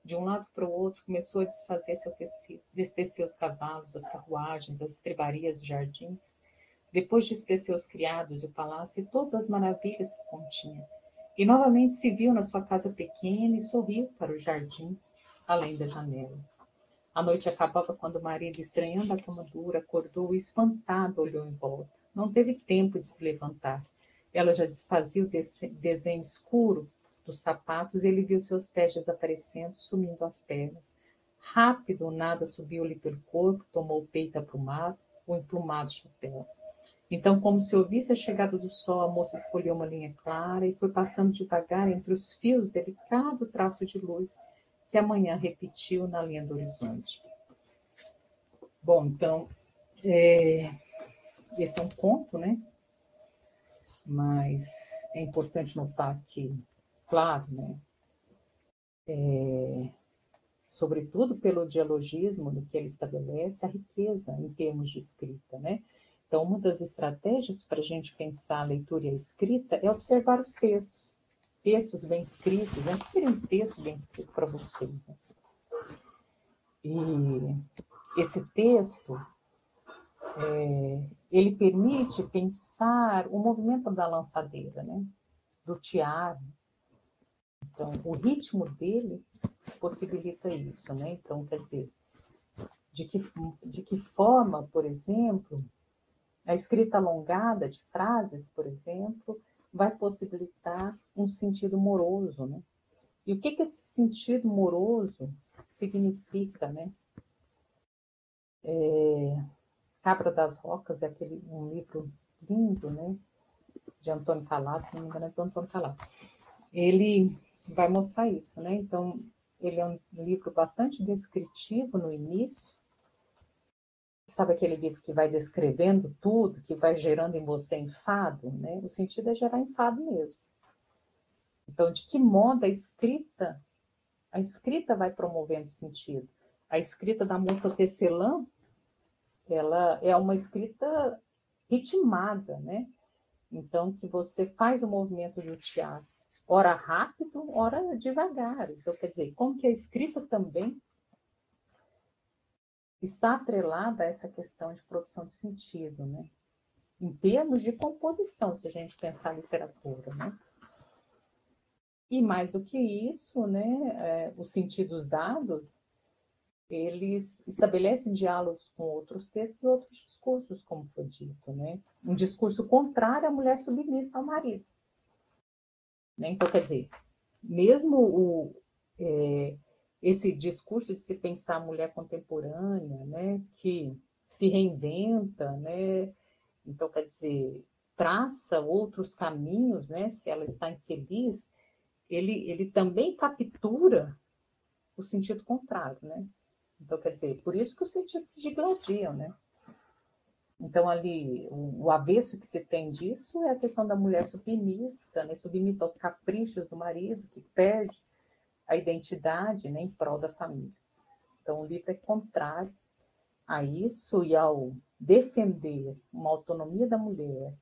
de um lado para o outro, começou a desfazer seu tecido, destecer os cavalos, as carruagens, as estrebarias dos jardins. Depois destecer os criados e o palácio e todas as maravilhas que continha. E novamente se viu na sua casa pequena e sorriu para o jardim, além da janela. A noite acabava quando o marido, estranhando a cama dura, acordou e, espantado, olhou em volta. Não teve tempo de se levantar. Ela já desfazia o desenho escuro dos sapatos e ele viu seus pés desaparecendo, sumindo as pernas. Rápido, o nada subiu-lhe pelo corpo, tomou o peito aprumado, o emplumado chapéu. Então, como se ouvisse a chegada do sol, a moça escolheu uma linha clara e foi passando devagar entre os fios delicado traço de luz que a manhã repetiu na linha do horizonte. Bom, então, Esse é um conto, né? Mas é importante notar que, claro, né? Sobretudo pelo dialogismo do que ele estabelece, a riqueza em termos de escrita, né? Então, uma das estratégias para a gente pensar a leitura e a escrita é observar os textos, textos bem escritos, né? Que seria um texto bem escrito para vocês, né? E esse texto, ele permite pensar o movimento da lançadeira, né? Do tiara. Então, o ritmo dele possibilita isso, né? Então, quer dizer, de que forma, por exemplo, a escrita alongada de frases, por exemplo, vai possibilitar um sentido moroso, né? E o que esse sentido moroso significa, né? Cabra das Rocas é um livro lindo, né? De Antônio Calaço, se não me engano, é do Antônio Calaço. Ele vai mostrar isso, né? Então, ele é um livro bastante descritivo no início. Sabe aquele livro que vai descrevendo tudo, que vai gerando em você enfado, né? O sentido é gerar enfado mesmo. Então, de que modo a escrita vai promovendo sentido. A escrita da moça tecelã, ela é uma escrita ritmada, né? Então, que você faz o movimento do teatro, ora rápido, ora devagar. Então, quer dizer, como que a escrita também está atrelada a essa questão de produção de sentido, né? Em termos de composição, se a gente pensar a literatura, né? E mais do que isso, né, os sentidos dados, eles estabelecem diálogos com outros textos e outros discursos, como foi dito, né? Um discurso contrário à mulher submissa ao marido. Né? Então, quer dizer, mesmo esse discurso de se pensar a mulher contemporânea, né, que se reinventa, né? Então, quer dizer, traça outros caminhos, né? Se ela está infeliz, ele também captura o sentido contrário, né? Então, quer dizer, por isso que os sentidos se digladiam, né? Então, ali, o avesso que se tem disso é a questão da mulher submissa, né? Submissa aos caprichos do marido, que perde a identidade, né, em prol da família. Então, o livro é contrário a isso e ao defender uma autonomia da mulher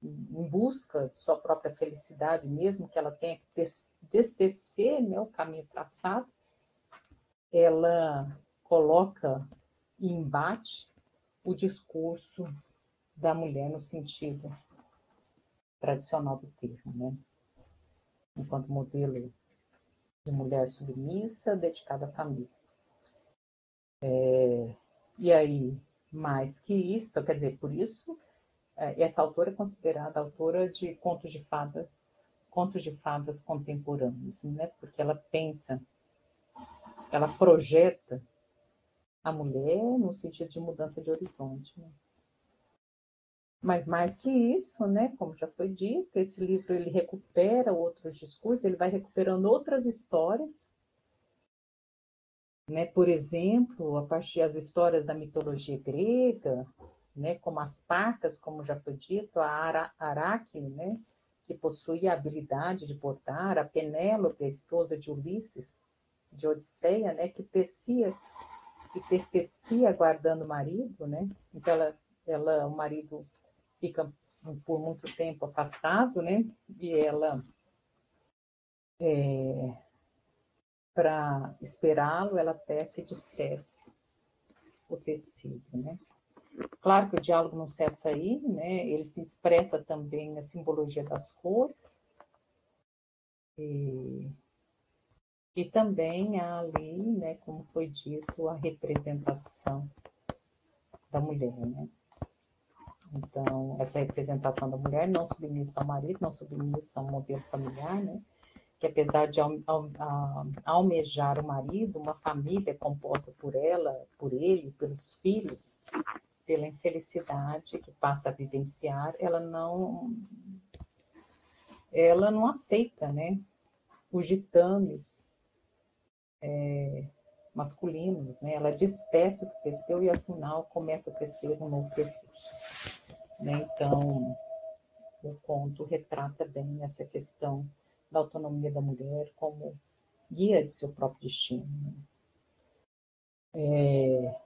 em busca de sua própria felicidade, mesmo que ela tenha que destecer, né, o caminho traçado, ela coloca em embate o discurso da mulher no sentido tradicional do termo, né? Enquanto modelo de mulher submissa, dedicada à família. E aí, mais que isso, quer dizer, por isso, essa autora é considerada autora de contos de fadas contemporâneos, né? Porque ela pensa, ela projeta a mulher no sentido de mudança de horizonte, né? Mas mais que isso, né, como já foi dito, esse livro ele recupera outros discursos, ele vai recuperando outras histórias, né? Por exemplo, a partir das histórias da mitologia grega, né, como as Parcas, como já foi dito, a Aracne, né, que possui a habilidade de bordar, a Penélope, a esposa de Ulisses, de Odisseia, né, que tecia guardando o marido, né? Então o marido fica por muito tempo afastado, né? E ela, para esperá-lo, ela tece e destece o tecido, né? Claro que o diálogo não cessa aí, né? Ele se expressa também na simbologia das cores e também há ali, né, como foi dito, a representação da mulher, né? Então, essa representação da mulher não submissa ao marido, não submissa ao modelo familiar, né? Que apesar de almejar o marido, uma família composta por ela, por ele, pelos filhos, pela infelicidade que passa a vivenciar, ela não aceita, né, os ditames masculinos, né? Ela destece o que teceu e, afinal, começa a tecer um novo percurso, né? Então, o conto retrata bem essa questão da autonomia da mulher como guia de seu próprio destino.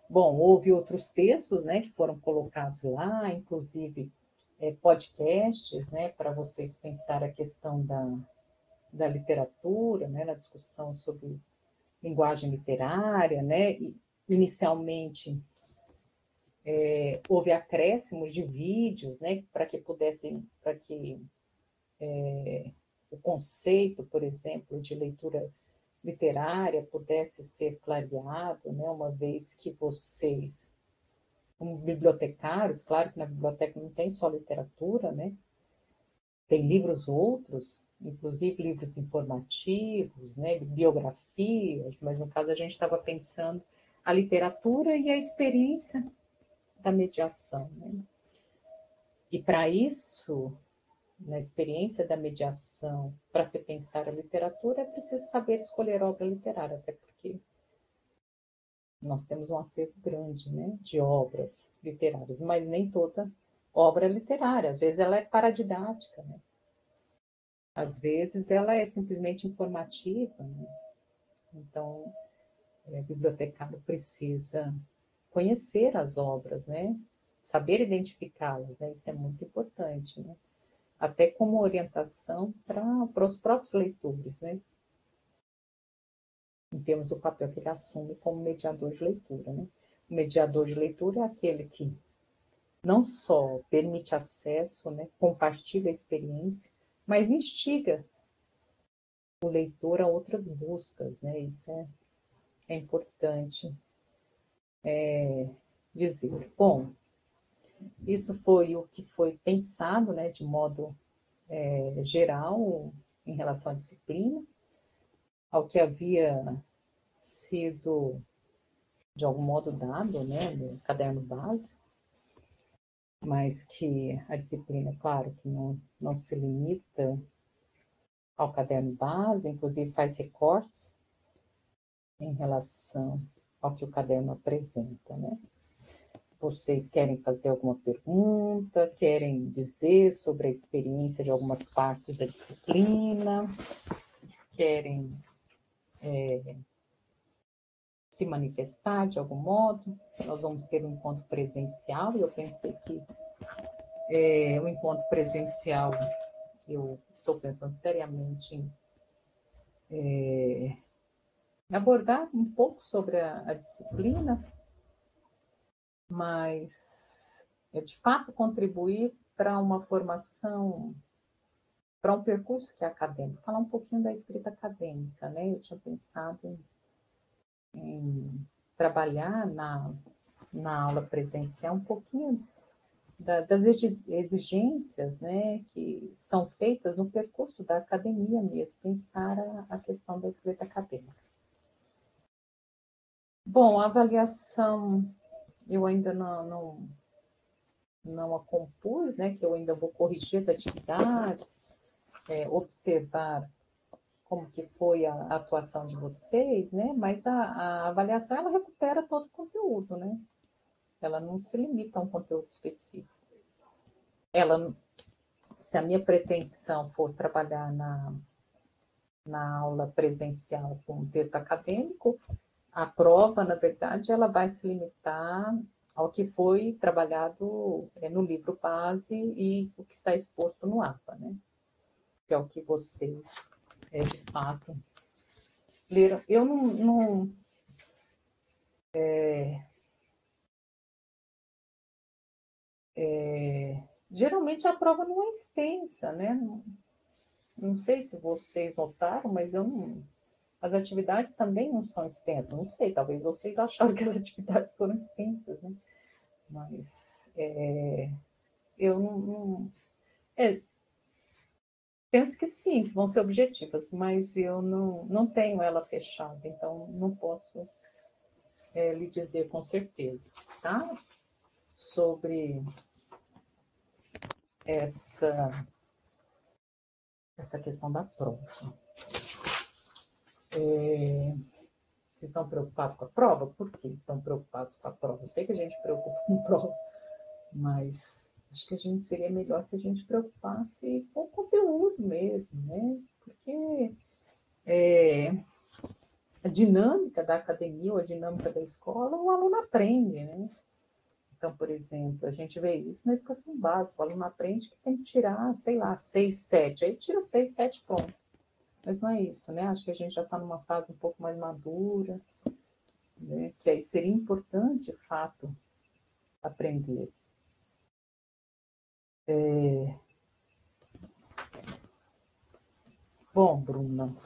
Bom, houve outros textos, né, que foram colocados lá, inclusive podcasts, né, para vocês pensar a questão da literatura, né, na discussão sobre linguagem literária, né, e, inicialmente houve acréscimos de vídeos, né, para que o conceito, por exemplo, de leitura literária pudesse ser clareado, né, uma vez que vocês, como bibliotecários, claro que na biblioteca não tem só literatura, né, tem livros outros, inclusive livros informativos, né, biografias, mas no caso a gente estava pensando a literatura e a experiência da mediação, né? E para isso, na experiência da mediação, para se pensar a literatura, é preciso saber escolher obra literária, até porque nós temos um acervo grande, né, de obras literárias, mas nem toda obra é literária, às vezes ela é paradidática, né? Às vezes ela é simplesmente informativa, né? Então, o bibliotecário precisa conhecer as obras, né? Saber identificá-las, né? Isso é muito importante, né? Até como orientação para os próprios leitores, né? Em termos do papel que ele assume como mediador de leitura, né? O mediador de leitura é aquele que não só permite acesso, né? Compartilha a experiência, mas instiga o leitor a outras buscas, né? Isso é importante dizer. Bom, isso foi o que foi pensado, né, de modo geral em relação à disciplina, ao que havia sido de algum modo dado, né, no caderno base, mas que a disciplina, claro, que não se limita ao caderno base, inclusive faz recortes em relação ao que o caderno apresenta, né? Vocês querem fazer alguma pergunta, querem dizer sobre a experiência de algumas partes da disciplina, querem se manifestar de algum modo? Nós vamos ter um encontro presencial e eu pensei que o encontro presencial, eu estou pensando seriamente em abordar um pouco sobre a disciplina, mas de fato contribuir para uma formação, para um percurso que é acadêmico, falar um pouquinho da escrita acadêmica, né? Eu tinha pensado em trabalhar na aula presencial um pouquinho das exigências, né, que são feitas no percurso da academia mesmo, pensar a questão da escrita acadêmica. Bom, a avaliação eu ainda não a compus, né, que eu ainda vou corrigir as atividades, observar como que foi a atuação de vocês, né, mas a avaliação, ela recupera todo o conteúdo, né, ela não se limita a um conteúdo específico. Se a minha pretensão for trabalhar na aula presencial com texto acadêmico, a prova, na verdade, ela vai se limitar ao que foi trabalhado no livro base e o que está exposto no APA, né? Que é o que vocês, de fato, leram. Eu não geralmente a prova não é extensa, né? Não sei se vocês notaram, mas eu não... As atividades também não são extensas. Não sei, talvez vocês acharam que as atividades foram extensas, né? Mas eu não penso que sim, que vão ser objetivas, mas eu não tenho ela fechada, então não posso lhe dizer com certeza, tá? Sobre essa questão da prova. Vocês estão preocupados com a prova? Por que estão preocupados com a prova? Eu sei que a gente preocupa com prova, mas acho que a gente seria melhor se a gente preocupasse com o conteúdo mesmo, né? Porque a dinâmica da academia ou a dinâmica da escola, o aluno aprende, né? Então, por exemplo, a gente vê isso na educação básica, o aluno aprende que tem que tirar, sei lá, 6, 7, aí tira 6, 7 pontos. Mas não é isso, né? Acho que a gente já está numa fase um pouco mais madura, né? Que aí seria importante, de fato, aprender. Bom, Bruna,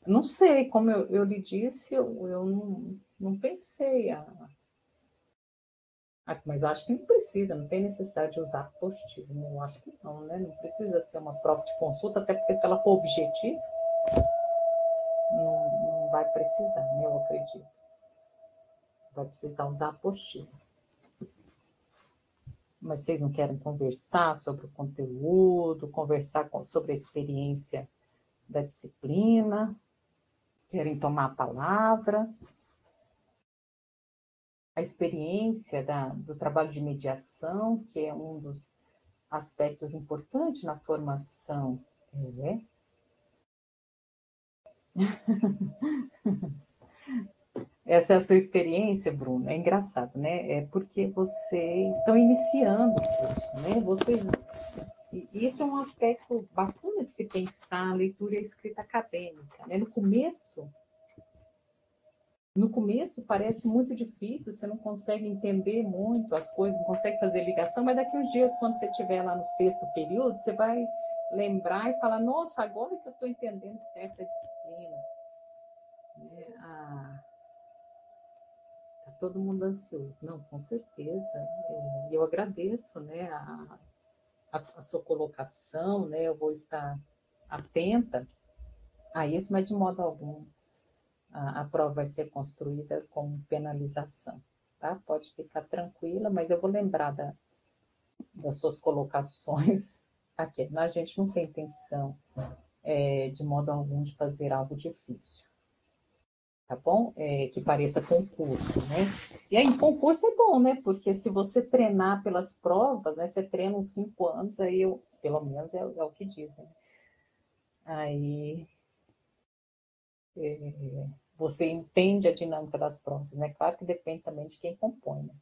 não sei, como eu lhe disse, eu não pensei mas acho que não precisa, não tem necessidade de usar apostila, não acho que não, né? Não precisa ser uma prova de consulta, até porque se ela for objetiva, não vai precisar, né? Eu acredito. Vai precisar usar apostila. Mas vocês não querem conversar sobre o conteúdo, conversar sobre a experiência da disciplina, querem tomar a palavra. A experiência do trabalho de mediação, que é um dos aspectos importantes na formação. Essa é a sua experiência, Bruno? É engraçado, né? É porque vocês estão iniciando o curso, né? E esse é um aspecto bacana de se pensar, a leitura e a escrita acadêmica, né? No começo parece muito difícil, você não consegue entender muito as coisas, não consegue fazer ligação, mas daqui uns dias, quando você estiver lá no 6º período, você vai lembrar e falar, nossa, agora que eu estou entendendo certa disciplina. Né? Tá todo mundo ansioso. Não, com certeza. Eu agradeço, né, a sua colocação, né? Eu vou estar atenta a isso, mas de modo algum a prova vai ser construída com penalização, tá? Pode ficar tranquila, mas eu vou lembrar das suas colocações aqui. A gente não tem intenção, de modo algum, de fazer algo difícil, tá bom? Que pareça concurso, né? E aí, em concurso é bom, né? Porque se você treinar pelas provas, né? Você treina uns 5 anos, aí pelo menos é o que dizem. Né? Aí você entende a dinâmica das provas, né? Claro que depende também de quem compõe, né?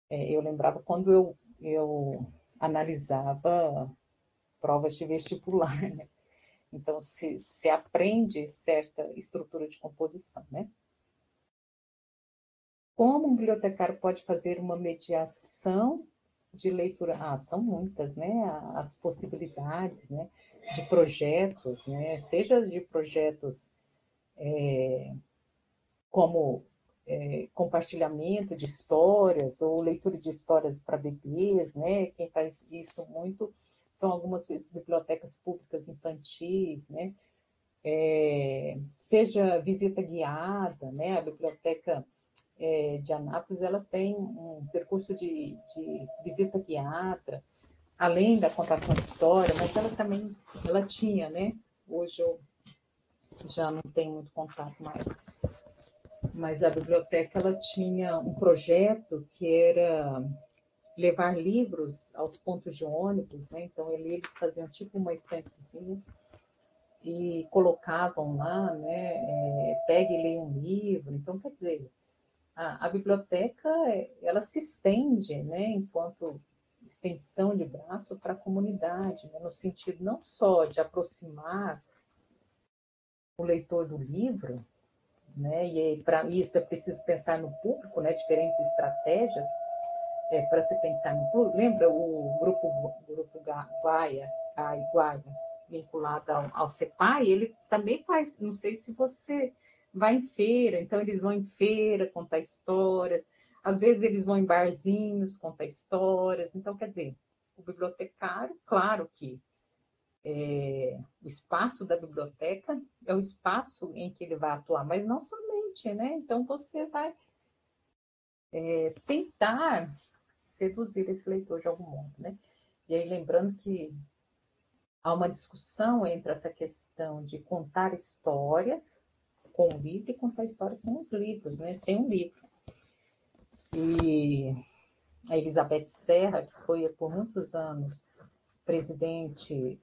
Eu lembrava quando eu analisava provas de vestibular, né? Então, se aprende certa estrutura de composição, né? Como um bibliotecário pode fazer uma mediação de leitura? São muitas, né? As possibilidades, né? De projetos, né? Seja de projetos como compartilhamento de histórias ou leitura de histórias para bebês, né? Quem faz isso muito são algumas bibliotecas públicas infantis, né? Seja visita guiada, né? A biblioteca de Anápolis, ela tem um percurso de visita guiada, além da contação de história, mas ela tinha, né? Hoje eu já não tenho muito contato mais, mas a biblioteca ela tinha um projeto que era levar livros aos pontos de ônibus, né? Então eles faziam tipo uma estantezinha e colocavam lá, né? Pegue e leia um livro. Então, quer dizer, a biblioteca ela se estende, né? Enquanto extensão de braço para a comunidade, né? No sentido não só de aproximar o leitor do livro, né? E para isso é preciso pensar no público, né? Diferentes estratégias para se pensar no público. Lembra o grupo Guaia, vinculado ao CEPAI? Ele também faz, não sei se você vai em feira, então eles vão em feira contar histórias, às vezes eles vão em barzinhos contar histórias, então quer dizer, o bibliotecário, claro que o espaço da biblioteca é o espaço em que ele vai atuar, mas não somente, né? Então você vai tentar seduzir esse leitor de algum modo, né? E aí lembrando que há uma discussão entre essa questão de contar histórias com o livro e contar a história sem os livros, né? Sem um livro. E a Elizabeth Serra, que foi por muitos anos presidente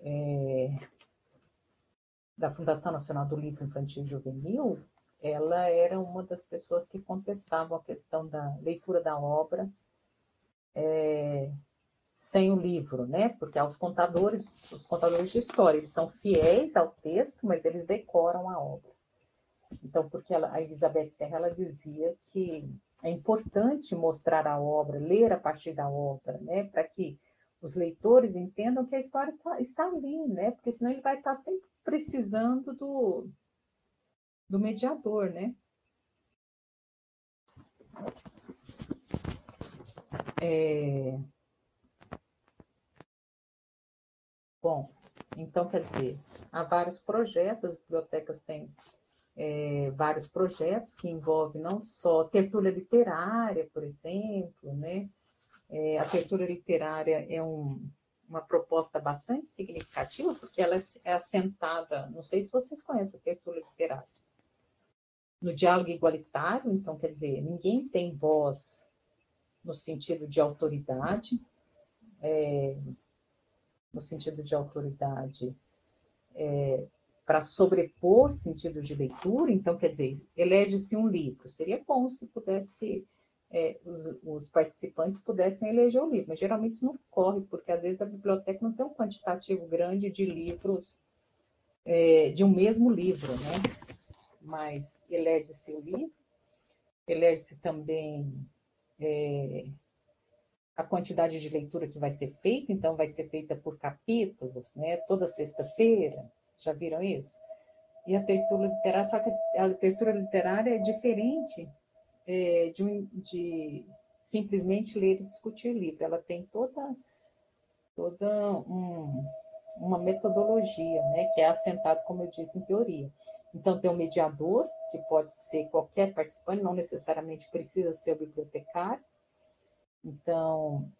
da Fundação Nacional do Livro Infantil e Juvenil, ela era uma das pessoas que contestavam a questão da leitura da obra sem o livro, né? Porque os contadores de história, eles são fiéis ao texto, mas eles decoram a obra. Então, porque a Elizabeth Serra, ela dizia que é importante mostrar a obra, ler a partir da obra, né? Para que os leitores entendam que a história está ali, né? Porque senão ele vai estar sempre precisando do mediador, né? Bom, então, quer dizer, há vários projetos, as bibliotecas têm vários projetos que envolvem não só tertúlia literária, por exemplo, né? A tertúlia literária é uma proposta bastante significativa, porque ela é assentada, não sei se vocês conhecem a tertúlia literária, no diálogo igualitário, então, quer dizer, ninguém tem voz no sentido de autoridade, para sobrepor sentido de leitura, então, quer dizer, elege-se um livro. Seria bom se pudesse, os participantes pudessem eleger o livro, mas geralmente isso não ocorre, porque às vezes a biblioteca não tem um quantitativo grande de livros, de um mesmo livro, né? Mas elege-se o livro, elege-se também a quantidade de leitura que vai ser feita, então vai ser feita por capítulos, né? Toda sexta-feira, já viram isso? E a tertúlia literária, só que a literatura literária é diferente de simplesmente ler e discutir livro. Ela tem toda uma metodologia, né, que é assentada, como eu disse, em teoria. Então, tem um mediador, que pode ser qualquer participante, não necessariamente precisa ser o bibliotecário. Então,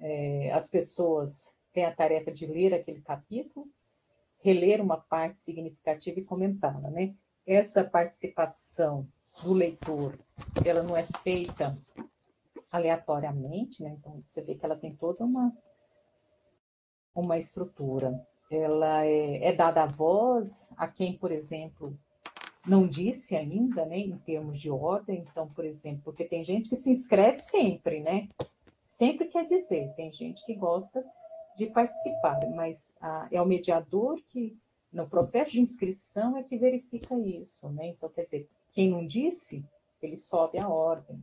as pessoas têm a tarefa de ler aquele capítulo, reler uma parte significativa e comentá-la, né? Essa participação do leitor, ela não é feita aleatoriamente, né? Então, você vê que ela tem toda uma estrutura. Ela é dada a voz a quem, por exemplo, não disse ainda, né, em termos de ordem. Então, por exemplo, porque tem gente que se inscreve sempre, né? Sempre quer dizer, tem gente que gosta de participar, mas é o mediador que, no processo de inscrição, é que verifica isso, né? Então, quer dizer, quem não disse, ele sobe a ordem.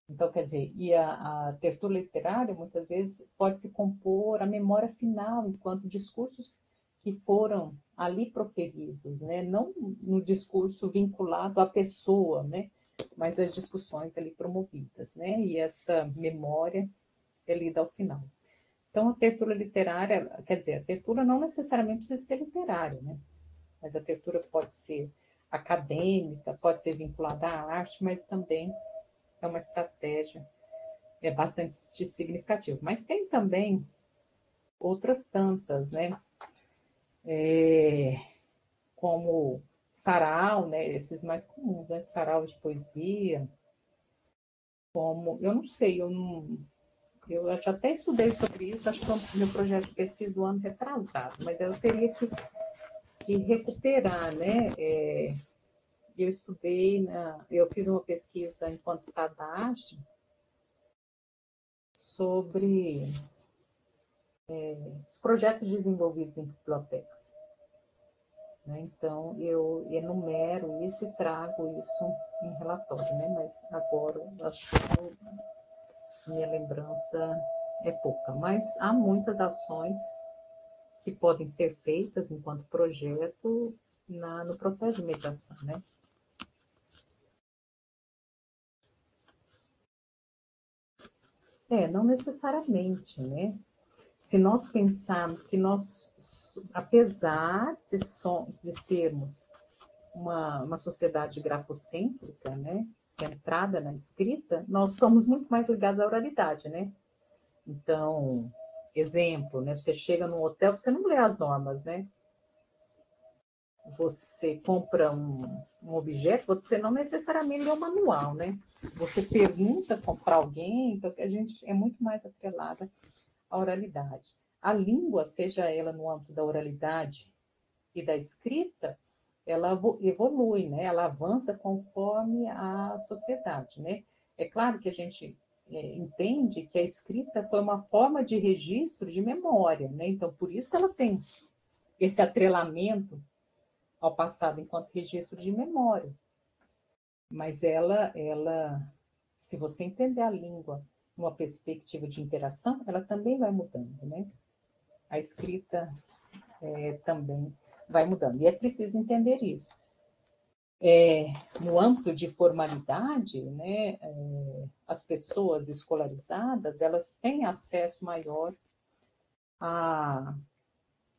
Então, quer dizer, e a tertúlia literária, muitas vezes, pode se compor a memória final, enquanto discursos que foram ali proferidos, né? Não no discurso vinculado à pessoa, né? Mas as discussões ali promovidas, né? E essa memória é lida ao final. Então, a tertúlia literária, quer dizer, a tertúlia não necessariamente precisa ser literária, né? Mas a tertúlia pode ser acadêmica, pode ser vinculada à arte, mas também é uma estratégia bastante significativa. Mas tem também outras tantas, né? Como sarau, né? Esses mais comuns, né? Sarau de poesia, como, eu não sei, eu já até estudei sobre isso, acho que foi o meu projeto de pesquisa do ano retrasado, mas eu teria que recuperar, né? Eu estudei, eu fiz uma pesquisa enquanto Estado da Arte sobre os projetos desenvolvidos em bibliotecas. Né? Então, eu enumero isso e trago isso em relatório, né? Mas agora, minha lembrança é pouca. Mas há muitas ações que podem ser feitas enquanto projeto no processo de mediação, né? Não necessariamente, né? Se nós pensarmos que nós, apesar de sermos uma sociedade grafocêntrica, né, centrada na escrita, nós somos muito mais ligados à oralidade, né? Então, exemplo, né, você chega num hotel, você não lê as normas, né? você compra um objeto, você não necessariamente lê o manual, né? Você pergunta para alguém, então a gente é muito mais atrelada à oralidade. A língua, seja ela no âmbito da oralidade e da escrita, ela evolui, né? Ela avança conforme a sociedade, né? É claro que a gente entende que a escrita foi uma forma de registro de memória, né? Então, por isso ela tem esse atrelamento ao passado enquanto registro de memória. Mas se você entender a língua numa perspectiva de interação, ela também vai mudando, né? A escrita também vai mudando. E é preciso entender isso. No âmbito de formalidade, né, as pessoas escolarizadas, elas têm acesso maior a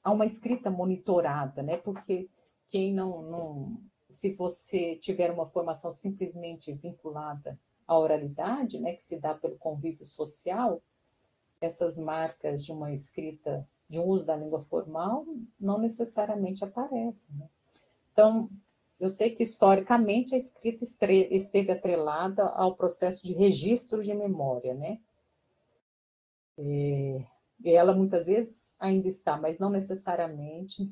uma escrita monitorada, né? Porque quem não, se você tiver uma formação simplesmente vinculada à oralidade, né, que se dá pelo convívio social, essas marcas de uma escrita, de um uso da língua formal, não necessariamente aparecem, né? Então, eu sei que historicamente a escrita esteve atrelada ao processo de registro de memória, né? E ela muitas vezes ainda está, mas não necessariamente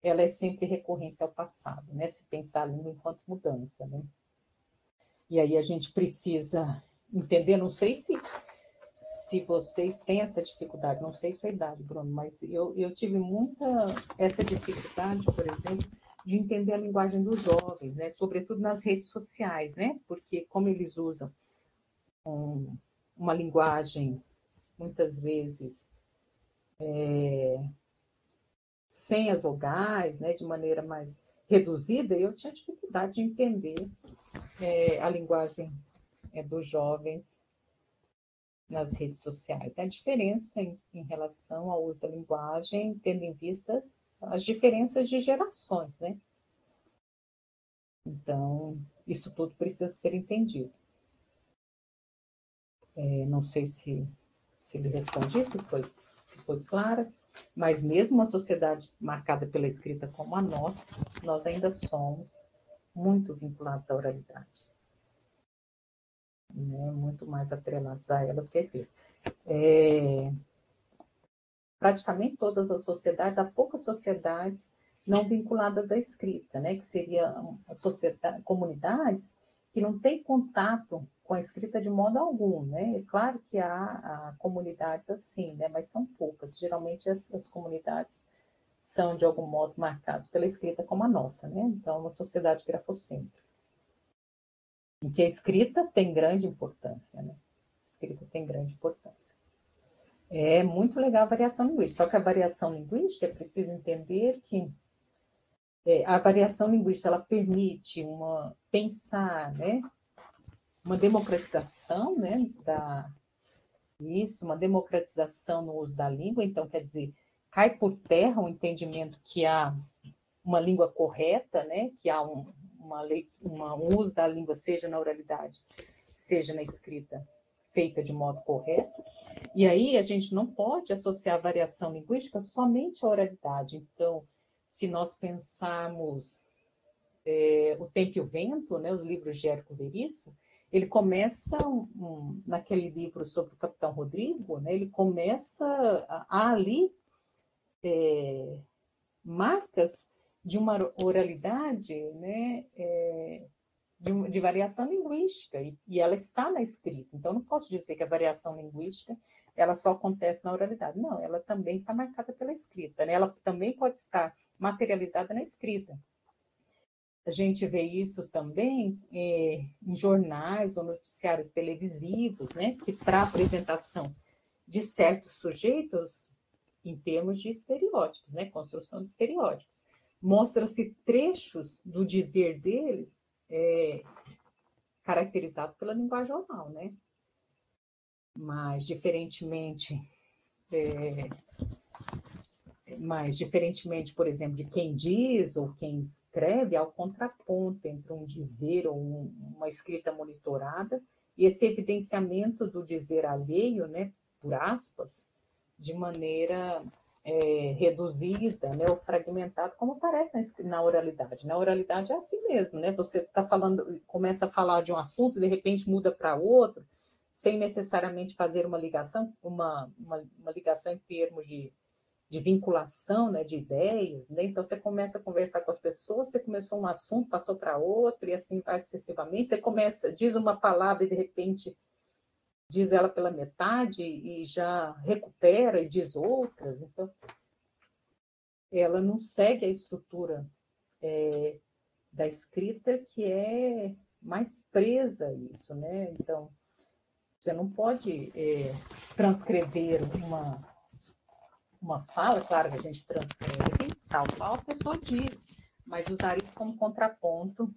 ela é sempre recorrência ao passado, né? Se pensar a língua enquanto mudança, né? E aí a gente precisa entender, não sei se vocês têm essa dificuldade, não sei sua idade, Bruno, mas eu tive muita essa dificuldade, por exemplo, de entender a linguagem dos jovens, né? Sobretudo nas redes sociais, né? Porque como eles usam uma linguagem, muitas vezes, sem as vogais, né? De maneira mais reduzida, eu tinha dificuldade de entender a linguagem dos jovens nas redes sociais. A diferença em relação ao uso da linguagem, tendo em vista as diferenças de gerações, né? Então, isso tudo precisa ser entendido. Não sei se lhe respondi, se foi clara, mas mesmo uma sociedade marcada pela escrita como a nossa, nós ainda somos muito vinculados à oralidade, né? Muito mais atrelados a ela do que a escrita. Praticamente todas as sociedades, há poucas sociedades não vinculadas à escrita, né? Que seria comunidades que não têm contato com a escrita de modo algum, né? É claro que há comunidades assim, né? Mas são poucas. Geralmente essas comunidades são de algum modo marcadas pela escrita como a nossa, né? Então, uma sociedade grafocêntrica, em que a escrita tem grande importância, né? A escrita tem grande importância. É muito legal a variação linguística, só que a variação linguística é preciso entender que a variação linguística ela permite pensar, né, uma democratização, né, uma democratização no uso da língua, então quer dizer, cai por terra o entendimento que há uma língua correta, né, que há um uso da língua, seja na oralidade, seja na escrita, feita de modo correto. E aí a gente não pode associar a variação linguística somente à oralidade. Então, se nós pensarmos O Tempo e o Vento, né, os livros de Érico Veríssimo, ele começa, naquele livro sobre o Capitão Rodrigo, né, ele começa a ali marcas de uma oralidade, né, de variação linguística, e ela está na escrita. Então, não posso dizer que a variação linguística ela só acontece na oralidade. Não, ela também está marcada pela escrita, né? Ela também pode estar materializada na escrita. A gente vê isso também em jornais ou noticiários televisivos, né? Que para apresentação de certos sujeitos, em termos de estereótipos, né? Construção de estereótipos. Mostra-se trechos do dizer deles caracterizado pela linguagem oral, né? Mas, diferentemente, por exemplo, de quem diz ou quem escreve, há o contraponto entre um dizer ou uma escrita monitorada e esse evidenciamento do dizer alheio, né, por aspas, de maneira reduzida, né, ou fragmentada, como aparece na oralidade. Na oralidade é assim mesmo, né? Você está falando, começa a falar de um assunto, de repente muda para outro, sem necessariamente fazer uma ligação, uma ligação em termos de vinculação, né, de ideias, né? Então você começa a conversar com as pessoas, você começou um assunto, passou para outro, e assim vai sucessivamente. Você começa, diz uma palavra e de repente diz ela pela metade e já recupera e diz outras. Então, ela não segue a estrutura da escrita, que é mais presa a isso, né? Então, você não pode transcrever uma fala, claro que a gente transcreve, tal qual a pessoa diz, mas usar isso como contraponto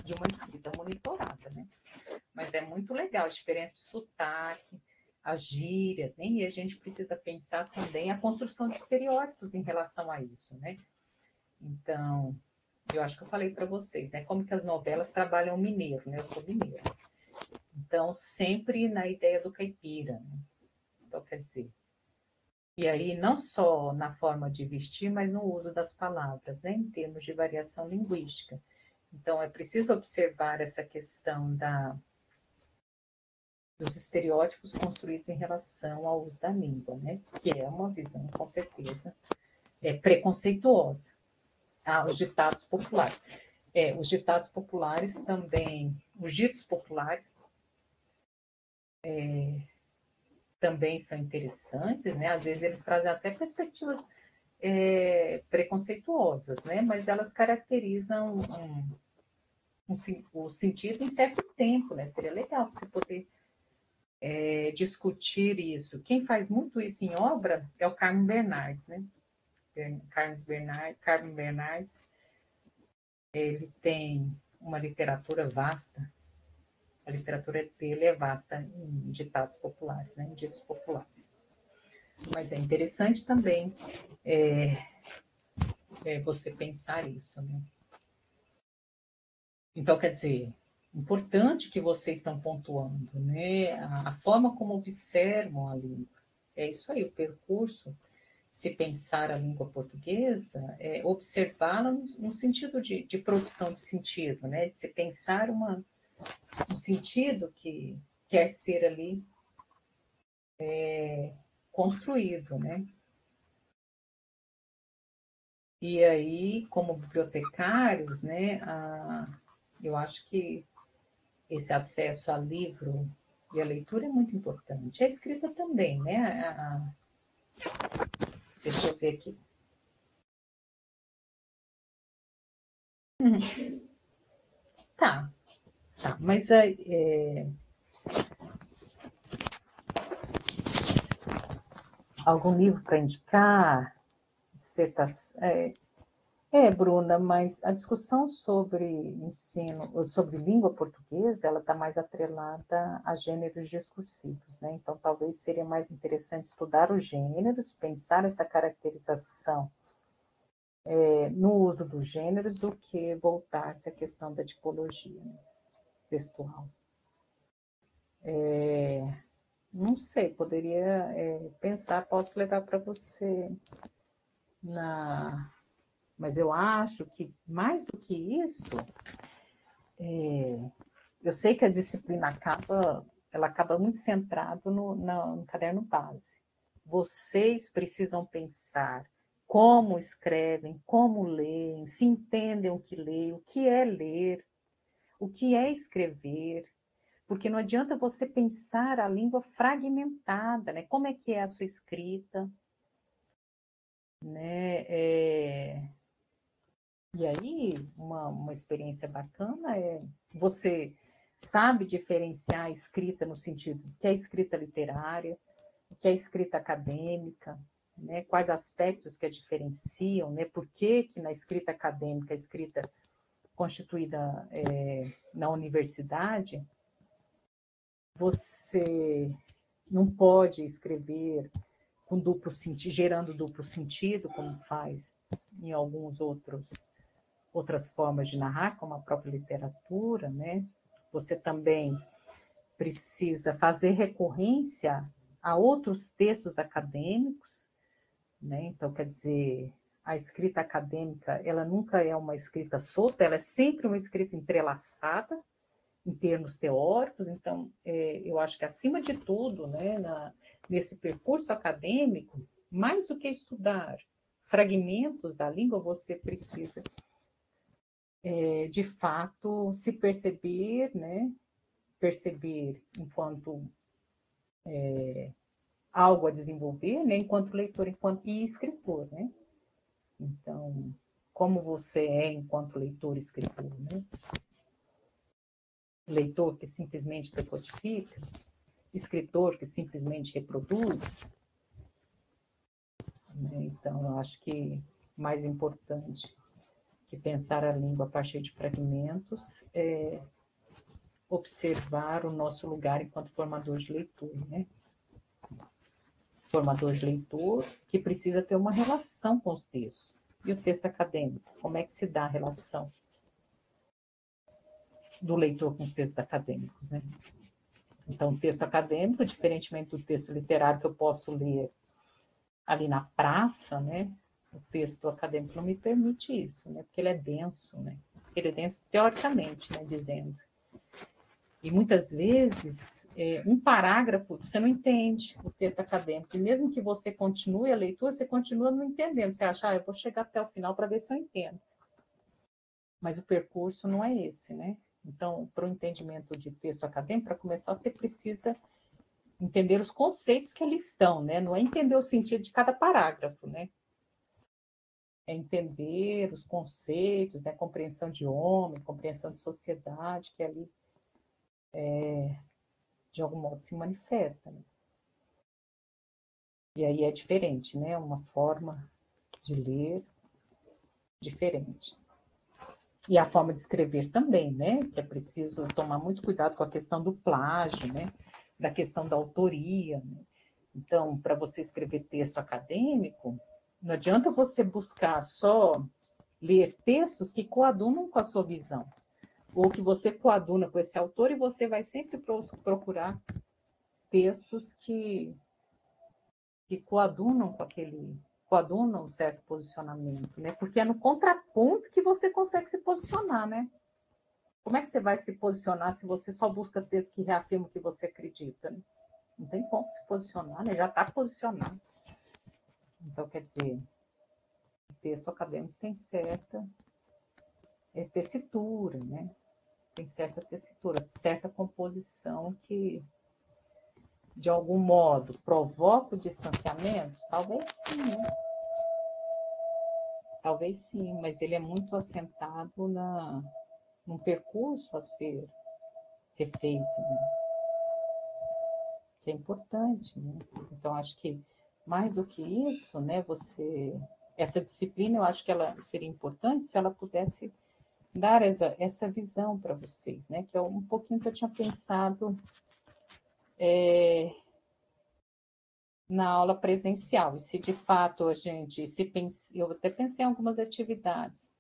de uma escrita monitorada, né? Mas é muito legal a diferença de sotaque, as gírias, né? E a gente precisa pensar também a construção de estereótipos em relação a isso, né? Então, eu acho que eu falei para vocês, né? Como que as novelas trabalham o mineiro, né? Eu sou mineira. Então, sempre na ideia do caipira, né? Então, quer dizer, e aí não só na forma de vestir, mas no uso das palavras, né? Em termos de variação linguística. Então, é preciso observar essa questão dos estereótipos construídos em relação ao uso da língua, né? Que é uma visão, com certeza, preconceituosa. Os ditados populares. Os ditados populares também, os ditos populares também são interessantes, né? Às vezes eles trazem até perspectivas preconceituosas, né? Mas elas caracterizam o sentido em certo tempo, né? Seria legal você poder discutir isso. Quem faz muito isso em obra é o Carmo Bernardes, né? Carmo Bernardes, ele tem uma literatura vasta. A literatura dele é vasta em ditados populares, né? Em ditos populares. Mas é interessante também você pensar isso, né? Então, quer dizer, importante que vocês estão pontuando, né? A forma como observam a língua. É isso aí, o percurso. Se pensar a língua portuguesa, observá-la no sentido de produção de sentido, né? De se pensar um sentido que quer ser ali construído, né? E aí, como bibliotecários, né, eu acho que esse acesso a livro e a leitura é muito importante. A escrita também, né? Deixa eu ver aqui. Tá, mas algum livro para indicar? Dissertação? Bruna, mas a discussão sobre ensino, sobre língua portuguesa, ela está mais atrelada a gêneros discursivos, né? Então, talvez seria mais interessante estudar os gêneros, pensar essa caracterização no uso dos gêneros, do que voltar-se à questão da tipologia, né, textual. Não sei, poderia pensar, posso levar para você Mas eu acho que, mais do que isso, eu sei que a disciplina ela acaba muito centrada no caderno base. Vocês precisam pensar como escrevem, como leem, se entendem o que leem, o que é ler, o que é escrever, porque não adianta você pensar a língua fragmentada, né? Como é que é a sua escrita, né? E aí, uma experiência bacana você sabe diferenciar a escrita no sentido que é escrita literária, o que é escrita acadêmica, né? Quais aspectos que a diferenciam, né? Por que na escrita acadêmica, a escrita constituída na universidade, você não pode escrever com duplo sentido, gerando duplo sentido, como faz em outras formas de narrar, como a própria literatura, né? Você também precisa fazer recorrência a outros textos acadêmicos, né? Então, quer dizer, a escrita acadêmica, ela nunca é uma escrita solta, ela é sempre uma escrita entrelaçada, em termos teóricos. Então, eu acho que, acima de tudo, né, nesse percurso acadêmico, mais do que estudar fragmentos da língua, você precisa, de fato, se perceber, né, perceber enquanto algo a desenvolver, né, enquanto leitor, enquanto e escritor, né? Então, como você é enquanto leitor e escritor, né? Leitor que simplesmente decodifica, escritor que simplesmente reproduz, né? Então, eu acho que mais importante que pensar a língua a partir de fragmentos é observar o nosso lugar enquanto formador de leitor, né? Formador de leitor que precisa ter uma relação com os textos. E o texto acadêmico, como é que se dá a relação do leitor com os textos acadêmicos, né? Então, o texto acadêmico, diferentemente do texto literário que eu posso ler ali na praça, né? O texto acadêmico não me permite isso, né? Porque ele é denso, né? Ele é denso teoricamente, né? Dizendo. E muitas vezes, um parágrafo, você não entende o texto acadêmico. E mesmo que você continue a leitura, você continua não entendendo. Você acha, eu vou chegar até o final para ver se eu entendo. Mas o percurso não é esse, né? Então, para o entendimento de texto acadêmico, para começar, você precisa entender os conceitos que ali estão, né? Não é entender o sentido de cada parágrafo, né? É entender os conceitos, né? Compreensão de homem, compreensão de sociedade, que ali, de algum modo, se manifesta, né? E aí é diferente, né? Uma forma de ler diferente. E a forma de escrever também, né? Que é preciso tomar muito cuidado com a questão do plágio, né? Da questão da autoria, né? Então, para você escrever texto acadêmico, não adianta você buscar só ler textos que coadunam com a sua visão, ou que você coaduna com esse autor, e você vai sempre procurar textos que coadunam com aquele, coadunam um certo posicionamento, né? Porque é no contraponto que você consegue se posicionar, né? Como é que você vai se posicionar se você só busca textos que reafirmam o que você acredita, né? Não tem como se posicionar, né? Já está posicionado. Então, quer dizer, o texto acadêmico tem certa tessitura, né? Tem certa tessitura, certa composição que, de algum modo, provoca o distanciamento? Talvez sim, né? Talvez sim, mas ele é muito assentado num percurso a ser refeito, né? Que é importante, né? Então, acho que, mais do que isso, né, essa disciplina, eu acho que ela seria importante se ela pudesse dar essa visão para vocês, né? Que é um pouquinho que eu tinha pensado na aula presencial. E se de fato a gente, eu até pensei em algumas atividades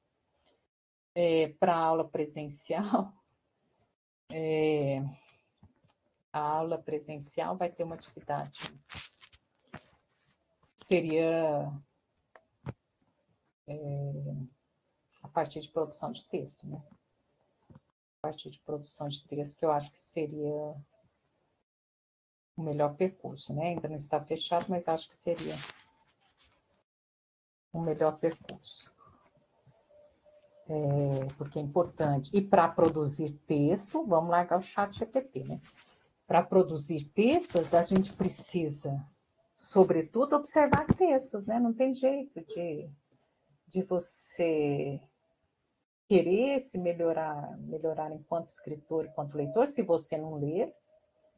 para a aula presencial. A aula presencial vai ter uma atividade, seria a partir de produção de texto, né? A partir de produção de texto, que eu acho que seria o melhor percurso, né? Ainda não está fechado, mas acho que seria o melhor percurso. Porque é importante. E para produzir texto, vamos largar o chat GPT, né? Para produzir textos, a gente precisa, sobretudo, observar textos, né? Não tem jeito de você querer se melhorar enquanto escritor, enquanto leitor, se você não ler,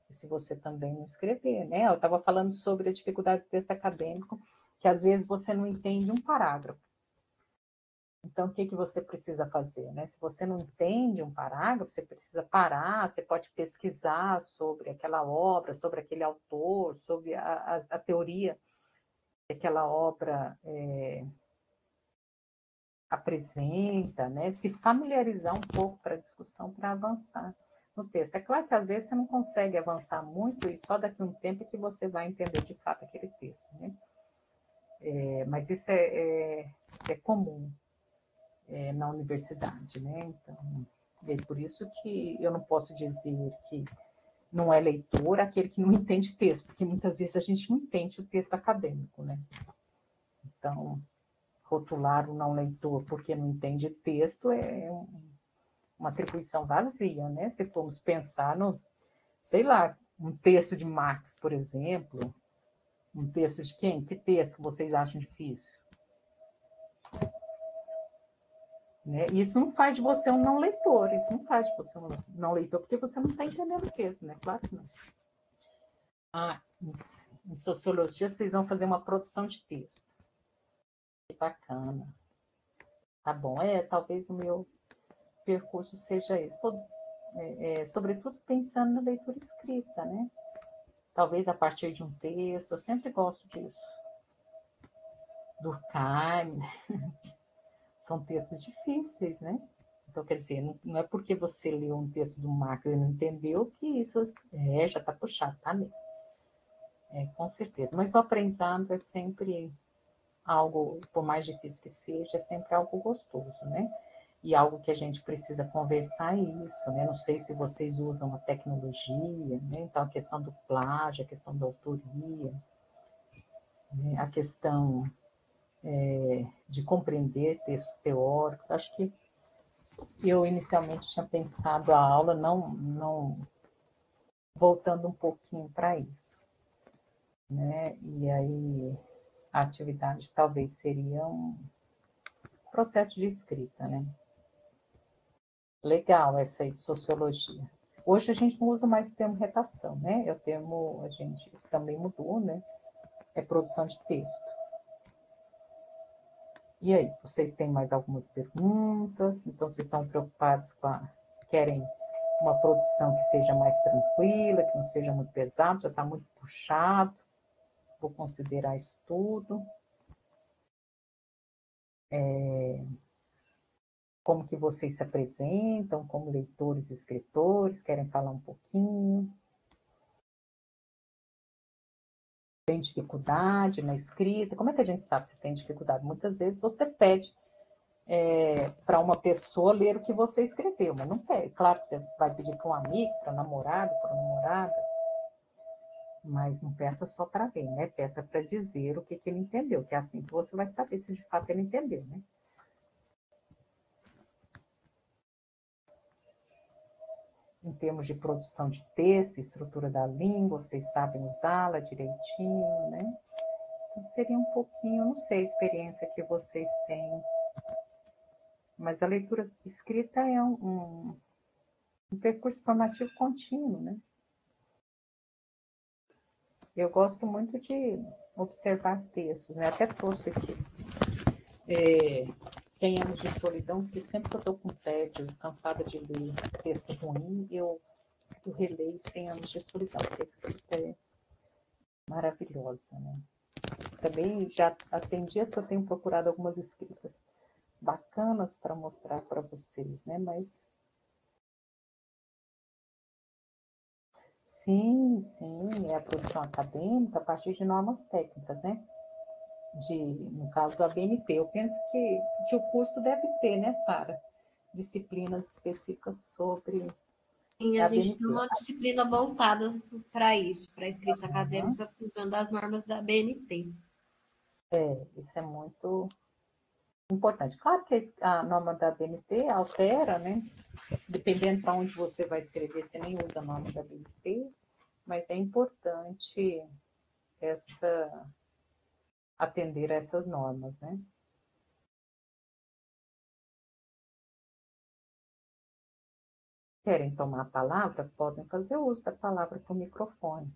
e se você também não escrever, né? Eu estava falando sobre a dificuldade do texto acadêmico, que às vezes você não entende um parágrafo. Então, o que você precisa fazer, né? Se você não entende um parágrafo, você precisa parar, você pode pesquisar sobre aquela obra, sobre aquele autor, sobre a teoria que aquela obra apresenta, né? Se familiarizar um pouco para a discussão, para avançar no texto. É claro que às vezes você não consegue avançar muito e só daqui a um tempo é que você vai entender de fato aquele texto, né? Mas isso é comum na universidade, né? Então, é por isso que eu não posso dizer que não é leitor aquele que não entende texto, porque muitas vezes a gente não entende o texto acadêmico, né? Então, rotular o não leitor porque não entende texto é uma atribuição vazia, né? Se formos pensar no, sei lá, um texto de Marx, por exemplo, um texto de quem? Que texto vocês acham difícil? Né? Isso não faz de você um não leitor, isso não faz de você um não leitor, porque você não está entendendo o texto, né? Claro que não. Em sociologia vocês vão fazer uma produção de texto. Que bacana. Tá bom, talvez o meu percurso seja esse. Sobretudo pensando na leitura escrita, né? Talvez a partir de um texto, eu sempre gosto disso. Durkheim, são textos difíceis, né? Então, quer dizer, não é porque você leu um texto do Marx e não entendeu que isso já está puxado, tá mesmo. Com certeza. Mas o aprendizado é sempre algo, por mais difícil que seja, é sempre algo gostoso, né? E algo que a gente precisa conversar é isso, né? Não sei se vocês usam a tecnologia, né? Então, a questão do plágio, a questão da autoria, né? A questão de compreender textos teóricos. Acho que eu inicialmente tinha pensado a aula não voltando um pouquinho para isso, né? E aí a atividade talvez seria um processo de escrita, né? Legal essa aí de sociologia. Hoje a gente não usa mais o termo redação, né? O termo a gente também mudou, né? É produção de texto. E aí, vocês têm mais algumas perguntas? Então, vocês estão preocupados querem uma produção que seja mais tranquila, que não seja muito pesado, já está muito puxado. Vou considerar isso tudo. Como que vocês se apresentam como leitores e escritores? Querem falar um pouquinho? Tem dificuldade na escrita? Como é que a gente sabe se tem dificuldade? Muitas vezes você pede para uma pessoa ler o que você escreveu, mas não pede. Claro que você vai pedir para um amigo, para namorado, para namorada, mas não peça só para ver, né? Peça para dizer o que ele entendeu, que é assim que você vai saber se de fato ele entendeu, né? Em termos de produção de texto, estrutura da língua, vocês sabem usá-la direitinho, né? Então, seria um pouquinho, não sei a experiência que vocês têm, mas a leitura escrita é um percurso formativo contínuo, né? Eu gosto muito de observar textos, né? Até trouxe aqui 100 anos de solidão, porque sempre que eu estou com tédio, cansada de ler texto ruim, eu releio 100 anos de solidão, porque a escrita é maravilhosa, né? Também já tem dias que eu tenho procurado algumas escritas bacanas para mostrar para vocês, né? Mas sim, é a produção acadêmica a partir de normas técnicas, né? No caso, a BNT. Eu penso que o curso deve ter, né, Sara? Disciplinas específicas sobre Sim, a a gente BNT. tem uma disciplina voltada para isso, para a escrita acadêmica, usando as normas da BNT. Isso é muito importante. Claro que a norma da BNT altera, né? Dependendo para onde você vai escrever, você nem usa a norma da BNT, mas é importante atender a essas normas, né? Querem tomar a palavra? Podem fazer uso da palavra para o microfone.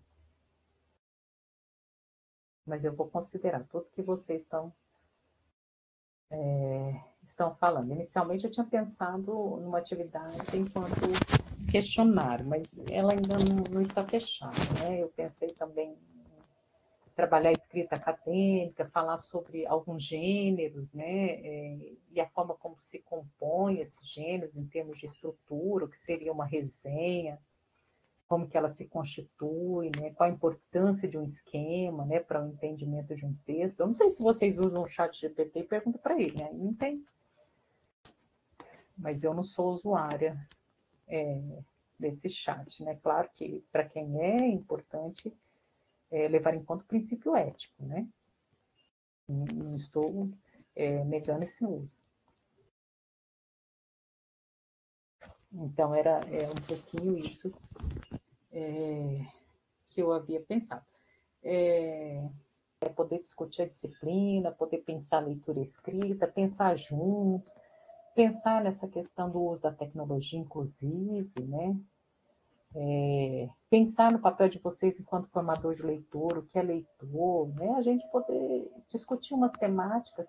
Mas eu vou considerar tudo que vocês estão falando. Inicialmente eu tinha pensado numa atividade enquanto questionário, mas ela ainda não está fechada, né? Eu pensei também em trabalhar a escrita acadêmica, falar sobre alguns gêneros, né? E a forma como se compõe esses gêneros em termos de estrutura, o que seria uma resenha, como que ela se constitui, né? Qual a importância de um esquema, né, para o entendimento de um texto. Eu não sei se vocês usam o chat GPT e pergunta para ele, né? Não tem. Mas eu não sou usuária desse chat, né? Claro que para quem é importante levar em conta o princípio ético, né? Não estou negando esse uso. Então, era um pouquinho isso que eu havia pensado. Poder discutir a disciplina, poder pensar a leitura escrita, pensar juntos, pensar nessa questão do uso da tecnologia, inclusive, né? Pensar no papel de vocês enquanto formador de leitor, o que é leitor, né? A gente poder discutir umas temáticas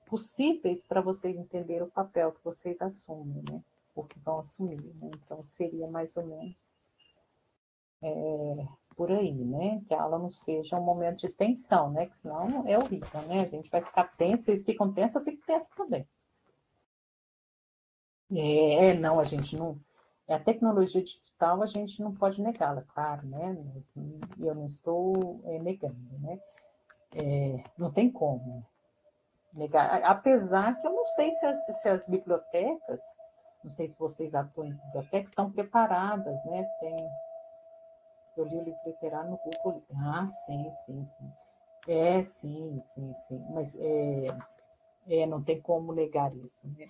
possíveis para vocês entenderem o papel que vocês assumem, né? O que vão assumir, né? Então, seria mais ou menos por aí, né? Que a aula não seja um momento de tensão, né? Que senão é horrível, né? A gente vai ficar tenso, vocês ficam tensos, eu fico tenso também. Não, a gente não... A tecnologia digital, a gente não pode negá-la, claro, né? Eu não estou negando, né? Não tem como negar. Apesar que eu não sei se as bibliotecas, não sei se vocês atuam em bibliotecas, estão preparadas, né? Eu li o livro literário no Google. Ah, sim. Sim. Mas não tem como negar isso, né?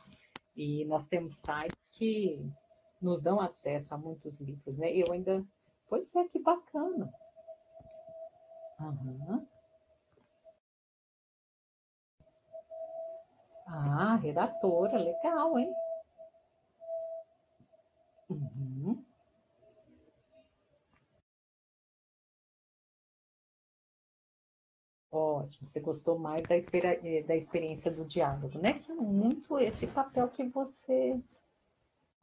E nós temos sites que nos dão acesso a muitos livros, né? Eu ainda... Pois é, que bacana. Uhum. Ah, redatora, legal, hein? Uhum. Ótimo, você gostou mais da experiência do diálogo, né? Que é muito esse papel que você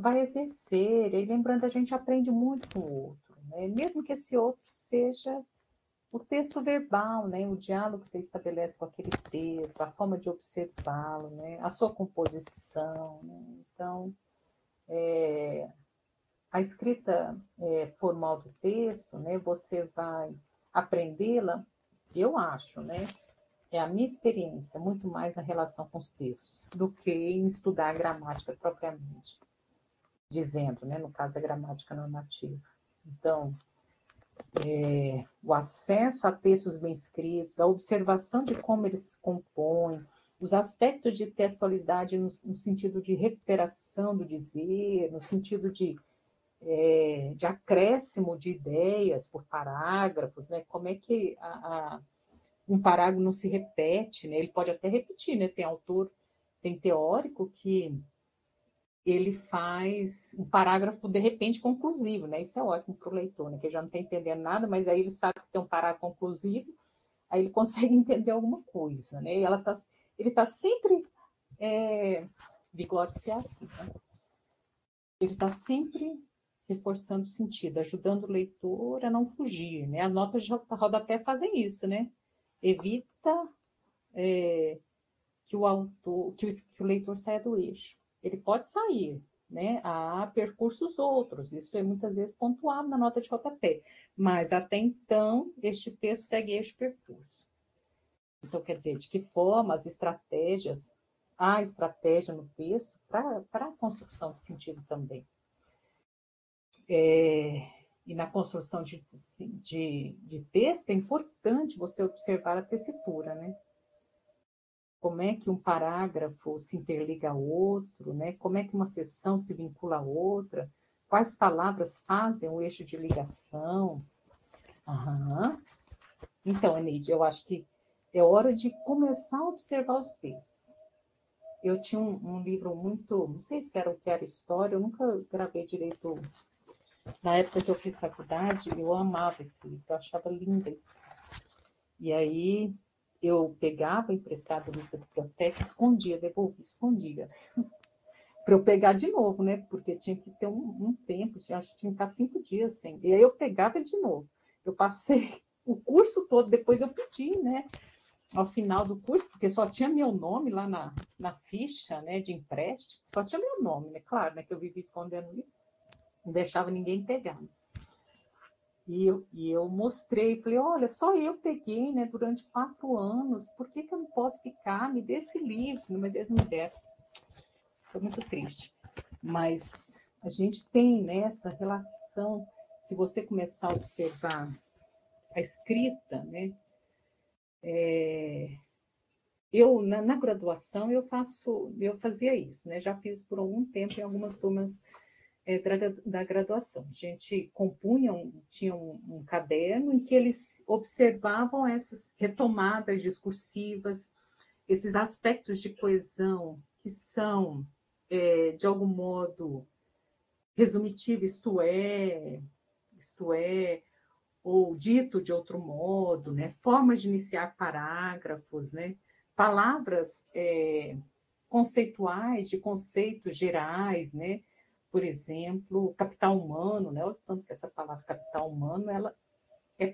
vai exercer. E lembrando, a gente aprende muito com o outro, né? Mesmo que esse outro seja o texto verbal, né? O diálogo que você estabelece com aquele texto, a forma de observá-lo, né? A sua composição, né? Então, a escrita formal do texto, né? Você vai aprendê-la, eu acho, né? É a minha experiência, muito mais na relação com os textos, do que em estudar a gramática propriamente, dizendo, né? No caso, a gramática normativa. Então, o acesso a textos bem escritos, a observação de como eles se compõem, os aspectos de textualidade no sentido de recuperação do dizer, no sentido de acréscimo de ideias por parágrafos, né? Como é que um parágrafo não se repete, né? Ele pode até repetir, né? Tem teórico que ele faz um parágrafo, de repente, conclusivo, né? Isso é ótimo para o leitor, né? Que já não está entendendo nada, mas aí ele sabe que tem um parágrafo conclusivo, aí ele consegue entender alguma coisa, né? E ele está sempre... Vygotsky é assim, né? Ele está sempre reforçando o sentido, ajudando o leitor a não fugir, né? As notas de rodapé fazem isso, né? Evita que o leitor saia do eixo. Ele pode sair, né? Há percursos outros, isso é muitas vezes pontuado na nota de rodapé, mas até então este texto segue este percurso. Então, quer dizer, de que forma há estratégia no texto para a construção de sentido também. E na construção de texto é importante você observar a tessitura, né? Como é que um parágrafo se interliga ao outro, né? Como é que uma seção se vincula à outra, quais palavras fazem o eixo de ligação. Uhum. Então, Eneide, eu acho que é hora de começar a observar os textos. Eu tinha um livro muito, não sei se era o que era história, eu nunca gravei direito. Na época que eu fiz faculdade, eu amava esse livro, eu achava lindo esse livro. E aí eu pegava emprestado o livro da biblioteca, escondia, devolvia, escondia. Para eu pegar de novo, né? Porque tinha que ter um tempo, acho que tinha que ficar 5 dias sem. E aí eu pegava de novo. Eu passei o curso todo, depois eu pedi, né? Ao final do curso, porque só tinha meu nome lá na ficha, né, de empréstimo, só tinha meu nome, né? Claro, né? Que eu vivi escondendo o livro. não deixava ninguém pegar. E eu mostrei, falei, olha, só eu peguei, né, durante 4 anos, por que eu não posso ficar? Me dê esse livro, mas eles não deram. Foi muito triste. Mas a gente tem, né, essa relação, se você começar a observar a escrita, né, eu, na graduação, eu fazia isso, né, já fiz por algum tempo em algumas turmas da graduação. A gente tinha um caderno em que eles observavam essas retomadas discursivas, esses aspectos de coesão que são, de algum modo, resumitivos, isto é, ou dito de outro modo, né? Formas de iniciar parágrafos, né? Palavras conceituais, de conceitos gerais, né? Por exemplo, capital humano, né? Olha tanto que essa palavra capital humano, ela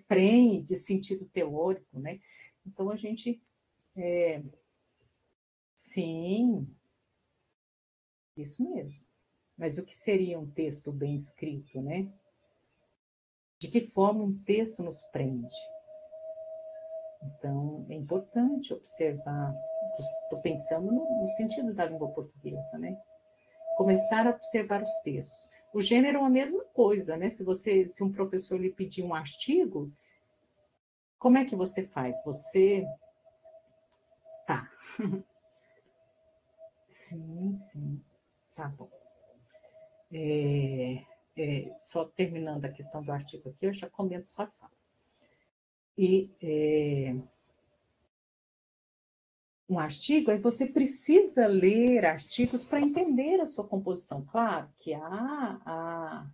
prende sentido teórico, né? Então, a gente... sim, isso mesmo. Mas o que seria um texto bem escrito, né? De que forma um texto nos prende? Então, é importante observar, estou pensando no sentido da língua portuguesa, né? Começar a observar os textos. O gênero é a mesma coisa, né? Se um professor lhe pedir um artigo, como é que você faz? Você... Tá. Sim. Tá bom. Só terminando a questão do artigo aqui, eu já comento sua fala. Um artigo, aí você precisa ler artigos para entender a sua composição. Claro que há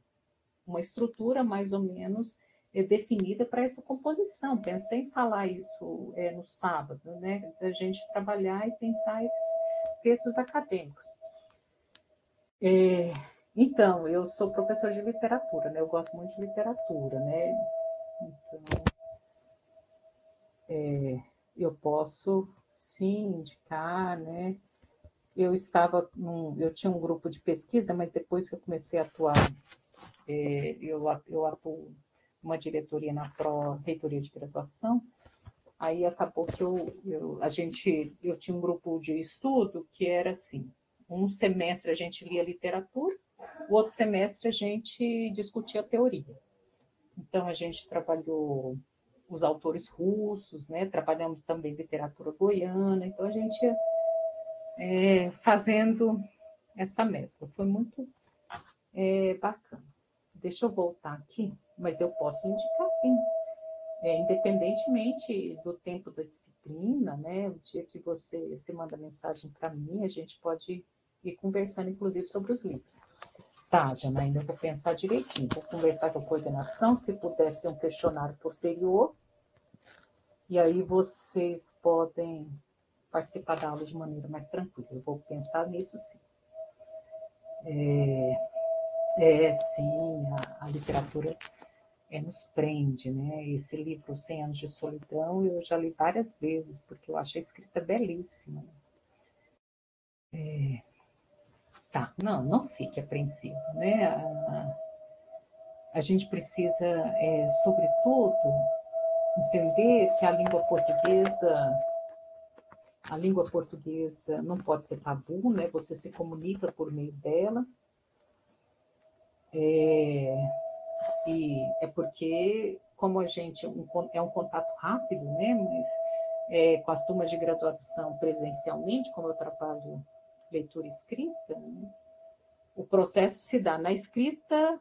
uma estrutura mais ou menos definida para essa composição. Pensei em falar isso no sábado, né? Da gente trabalhar e pensar esses textos acadêmicos. Então, eu sou professora de literatura, né? Eu gosto muito de literatura, né? Então, eu posso sim indicar, né? Eu tinha um grupo de pesquisa, mas depois que eu comecei a atuar, eu atuo numa diretoria na pró-reitoria de graduação, aí acabou que eu tinha um grupo de estudo que era assim, um semestre a gente lia literatura, o outro semestre a gente discutia teoria. Então, a gente trabalhou os autores russos, né? Trabalhamos também literatura goiana, então a gente ia fazendo essa mescla. Foi muito bacana. Deixa eu voltar aqui, mas eu posso indicar sim. Independentemente do tempo da disciplina, né? O dia que você manda mensagem para mim, a gente pode ir conversando, inclusive, sobre os livros. Tá, Janaína, eu vou pensar direitinho, vou conversar com a coordenação, se puder ser um questionário posterior, e aí vocês podem participar da aula de maneira mais tranquila. Eu vou pensar nisso, sim. Sim, a literatura nos prende, né? Esse livro, 100 Anos de Solidão, eu já li várias vezes, porque eu acho a escrita belíssima. Tá, não fique apreensivo, né? A gente precisa, sobretudo, entender que a língua portuguesa não pode ser tabu, né? Você se comunica por meio dela. E é porque, como a gente é um contato rápido, né? Mas com as turmas de graduação presencialmente, como eu trabalho leitura e escrita, né? O processo se dá na escrita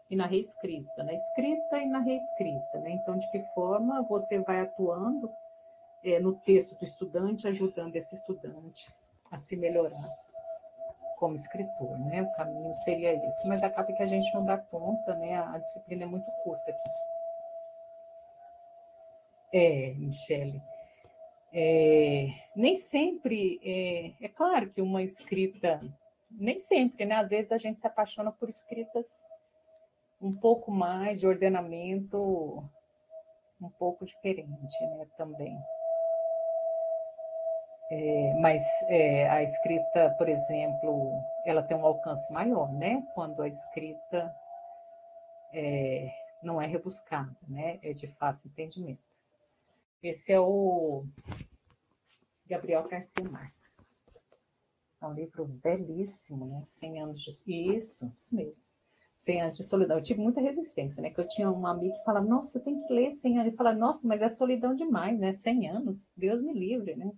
e na reescrita, na escrita e na reescrita, né? Então, de que forma você vai atuando no texto do estudante, ajudando esse estudante a se melhorar como escritor, né? O caminho seria esse, mas acaba que a gente não dá conta, né? A disciplina é muito curta aqui. Michele, nem sempre, é claro que uma escrita, nem sempre, né? Às vezes a gente se apaixona por escritas um pouco mais de ordenamento, um pouco diferente, né? Também. Mas a escrita, por exemplo, ela tem um alcance maior, né? Quando a escrita não é rebuscada, né? É de fácil entendimento. Esse é o Gabriel Garcia Marques. É um livro belíssimo, né? 100 anos de... Isso mesmo. 100 anos de solidão. Eu tive muita resistência, né? Que eu tinha um amigo que falava, nossa, você tem que ler 100 anos. Eu falava, nossa, mas é solidão demais, né? 100 anos, Deus me livre, né?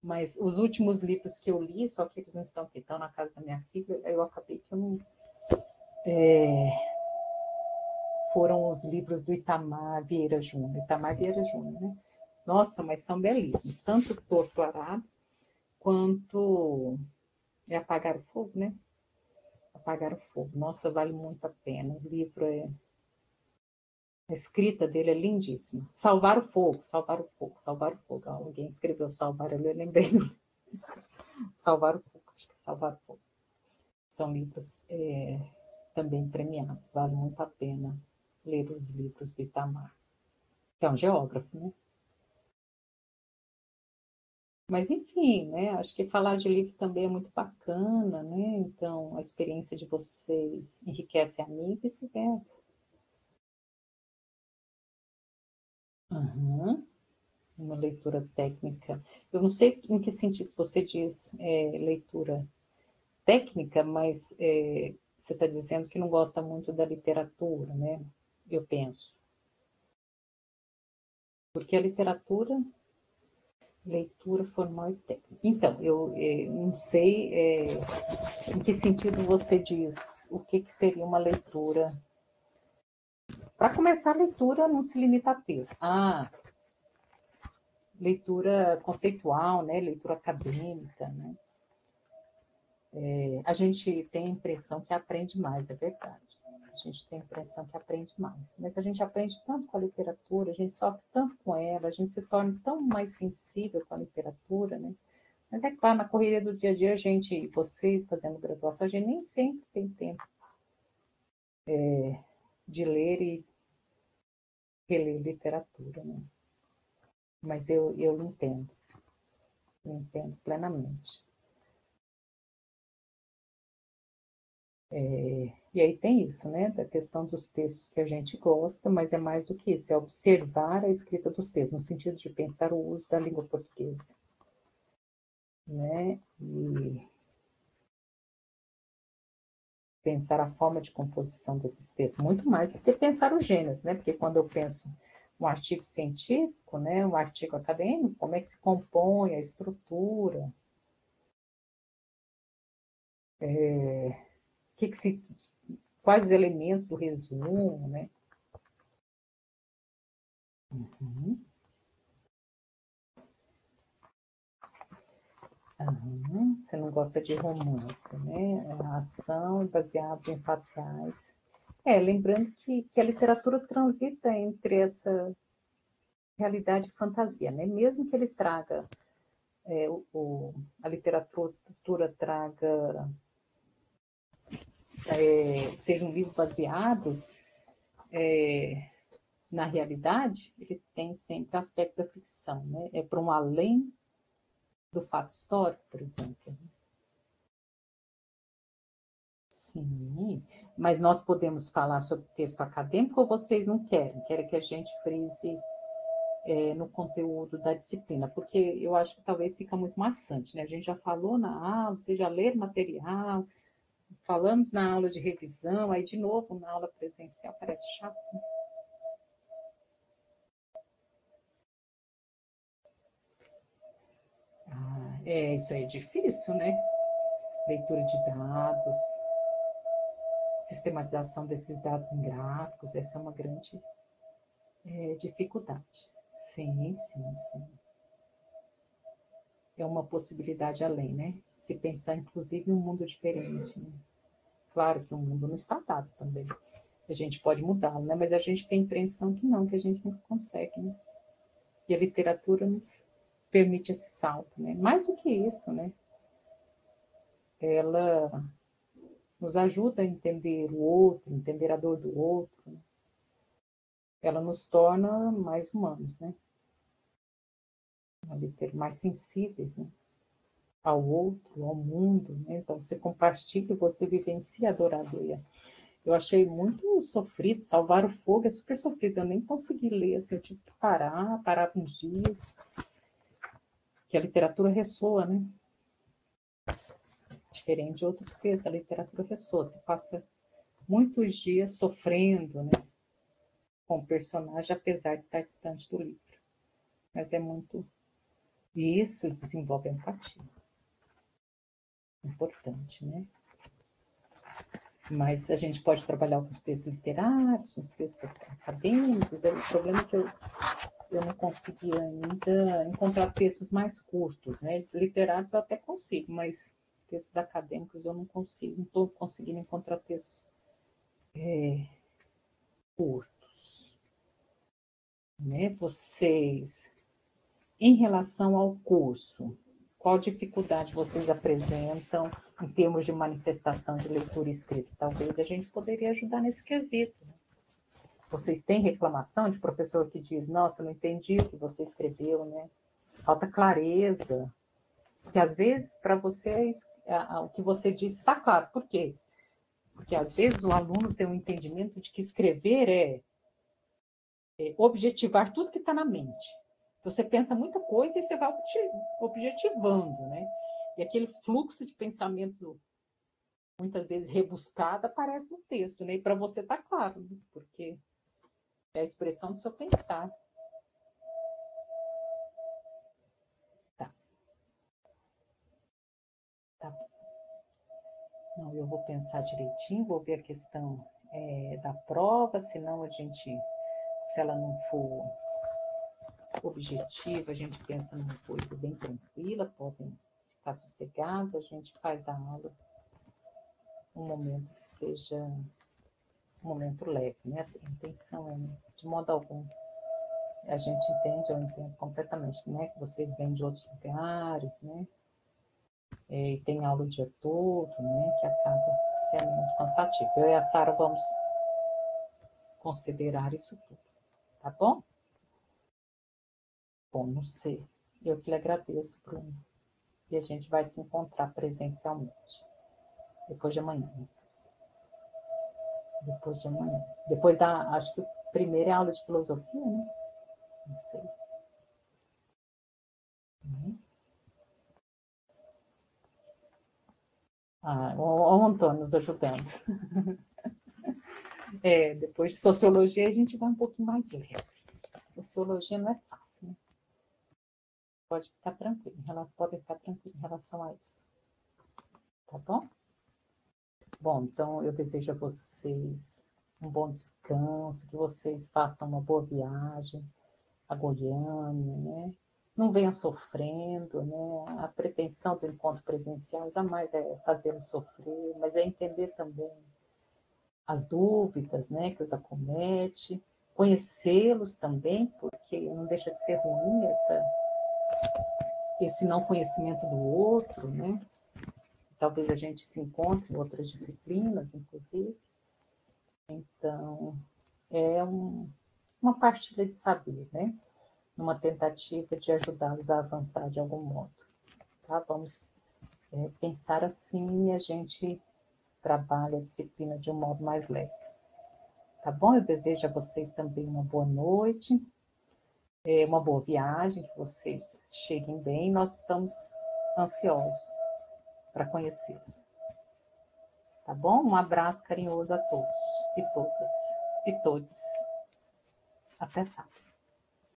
Mas os últimos livros que eu li, só que eles não estão aqui, estão na casa da minha filha, eu acabei que eu não... foram os livros do Itamar Vieira Júnior. Itamar Vieira Júnior, né? Nossa, mas são belíssimos. Tanto Torto Arado, quanto Apagar o Fogo, né? Apagar o Fogo. Nossa, vale muito a pena. O livro a escrita dele é lindíssima. Salvar o Fogo, Salvar o Fogo, Salvar o Fogo. Alguém escreveu Salvar, eu lembrei do Salvar o Fogo, acho que é Salvar o Fogo. São livros também premiados, vale muito a pena ler os livros do Itamar, que é um geógrafo, né? Mas, enfim, né? Acho que falar de livro também é muito bacana, né? Então, a experiência de vocês enriquece a mim e vice-versa. Uhum. Uma leitura técnica. Eu não sei em que sentido você diz leitura técnica, mas você está dizendo que não gosta muito da literatura, né? Eu penso. Porque a literatura, leitura formal e técnica. Então, eu não sei em que sentido você diz o que seria uma leitura. Para começar, a leitura não se limita a texto. Leitura conceitual, né? Leitura acadêmica, né? A gente tem a impressão que aprende mais, é verdade. A gente tem a impressão que aprende mais. Mas a gente aprende tanto com a literatura, a gente sofre tanto com ela, a gente se torna tão mais sensível com a literatura, né? Mas é claro, na correria do dia a dia, vocês fazendo graduação, a gente nem sempre tem tempo de ler e reler literatura, né? Mas eu entendo plenamente. E aí tem isso, né, da questão dos textos que a gente gosta, mas é mais do que isso, é observar a escrita dos textos, no sentido de pensar o uso da língua portuguesa, né, e pensar a forma de composição desses textos, muito mais do que pensar o gênero, né, porque quando eu penso um artigo científico, né, um artigo acadêmico, como é que se compõe a estrutura, quais os elementos do resumo, né? Uhum. Você não gosta de romance, né? A ação baseados em fatos reais. Lembrando que a literatura transita entre essa realidade e fantasia, né? Mesmo que ele traga, a literatura traga, seja um livro baseado na realidade, ele tem sempre aspecto da ficção, né? É para um além do fato histórico, por exemplo. Sim, mas nós podemos falar sobre texto acadêmico ou vocês não querem? Querem que a gente frise no conteúdo da disciplina? Porque eu acho que talvez fica muito maçante, né? A gente já falou na aula, vocês já leram material, falamos na aula de revisão, aí de novo na aula presencial, parece chato, né? Isso aí é difícil, né? Leitura de dados, sistematização desses dados em gráficos, essa é uma grande dificuldade. Sim, sim, sim. É uma possibilidade além, né? Se pensar, inclusive, em um mundo diferente, né? Claro que o mundo não está dado também. A gente pode mudá-lo, né? Mas a gente tem a impressão que não, que a gente não consegue, né? E a literatura nos permite esse salto, né? Mais do que isso, né? Ela nos ajuda a entender o outro, entender a dor do outro. Né? Ela nos torna mais humanos, né? Mais sensíveis, né? Ao outro, ao mundo, né? Então você compartilha, você vivencia a dor alheia. Eu achei muito sofrido, Salvar o Fogo é super sofrido, eu nem consegui ler, assim, eu tive que parava uns dias, que a literatura ressoa, né? Diferente de outros textos, a literatura ressoa, você passa muitos dias sofrendo, né, com o personagem, apesar de estar distante do livro. Mas é muito... E isso desenvolve empatia. Importante, né? Mas a gente pode trabalhar com os textos literários, os textos acadêmicos. O problema é que eu não consegui ainda encontrar textos mais curtos, né? Literários eu até consigo, mas textos acadêmicos eu não consigo, não estou conseguindo encontrar textos curtos. Né? Vocês, em relação ao curso, qual dificuldade vocês apresentam em termos de manifestação de leitura e escrita? Talvez a gente poderia ajudar nesse quesito. Né? Vocês têm reclamação de professor que diz, nossa, não entendi o que você escreveu, né? Falta clareza. Porque às vezes, para vocês, o que você disse está claro. Por quê? Porque às vezes o aluno tem um entendimento de que escrever é objetivar tudo que está na mente. Você pensa muita coisa e você vai objetivando, né? E aquele fluxo de pensamento, muitas vezes rebuscado, aparece no texto, né? E para você está claro, né? Porque é a expressão do seu pensar. Tá. Tá. Não, eu vou pensar direitinho, vou ver a questão da prova, senão a gente, se ela não for objetiva, a gente pensa numa coisa bem tranquila, podem ficar sossegados, a gente faz da aula um momento que seja um momento leve, né? A intenção é, de modo algum, a gente entende, eu entendo completamente, né? Que vocês vêm de outros lugares, né? E tem aula o dia todo, né? Que acaba sendo muito cansativo. Eu e a Sara vamos considerar isso tudo, tá bom? Bom, não sei. Eu que lhe agradeço, Bruno. E a gente vai se encontrar presencialmente. Depois de amanhã. Depois de amanhã. Depois da, acho que a primeira é a aula de filosofia, né? Não sei. O Antônio nos ajudando. Depois de sociologia a gente vai um pouquinho mais leve. Sociologia não é fácil, né? Pode ficar tranquilo, podem ficar tranquilos em relação a isso. Tá bom? Bom, então eu desejo a vocês um bom descanso, que vocês façam uma boa viagem a Goiânia, né? Não venham sofrendo, né? A pretensão do encontro presencial jamais é fazê-los sofrer, mas é entender também as dúvidas, né, que os acomete, conhecê-los também, porque não deixa de ser ruim esse não conhecimento do outro, né? Talvez a gente se encontre em outras disciplinas, inclusive. Então, é uma partilha de saber, né? Uma tentativa de ajudá-los a avançar de algum modo. Tá? Vamos pensar assim e a gente trabalha a disciplina de um modo mais leve. Tá bom? Eu desejo a vocês também uma boa noite, uma boa viagem, que vocês cheguem bem. Nós estamos ansiosos para conhecê-los. Tá bom? Um abraço carinhoso a todos e todas e todos. Até sábado.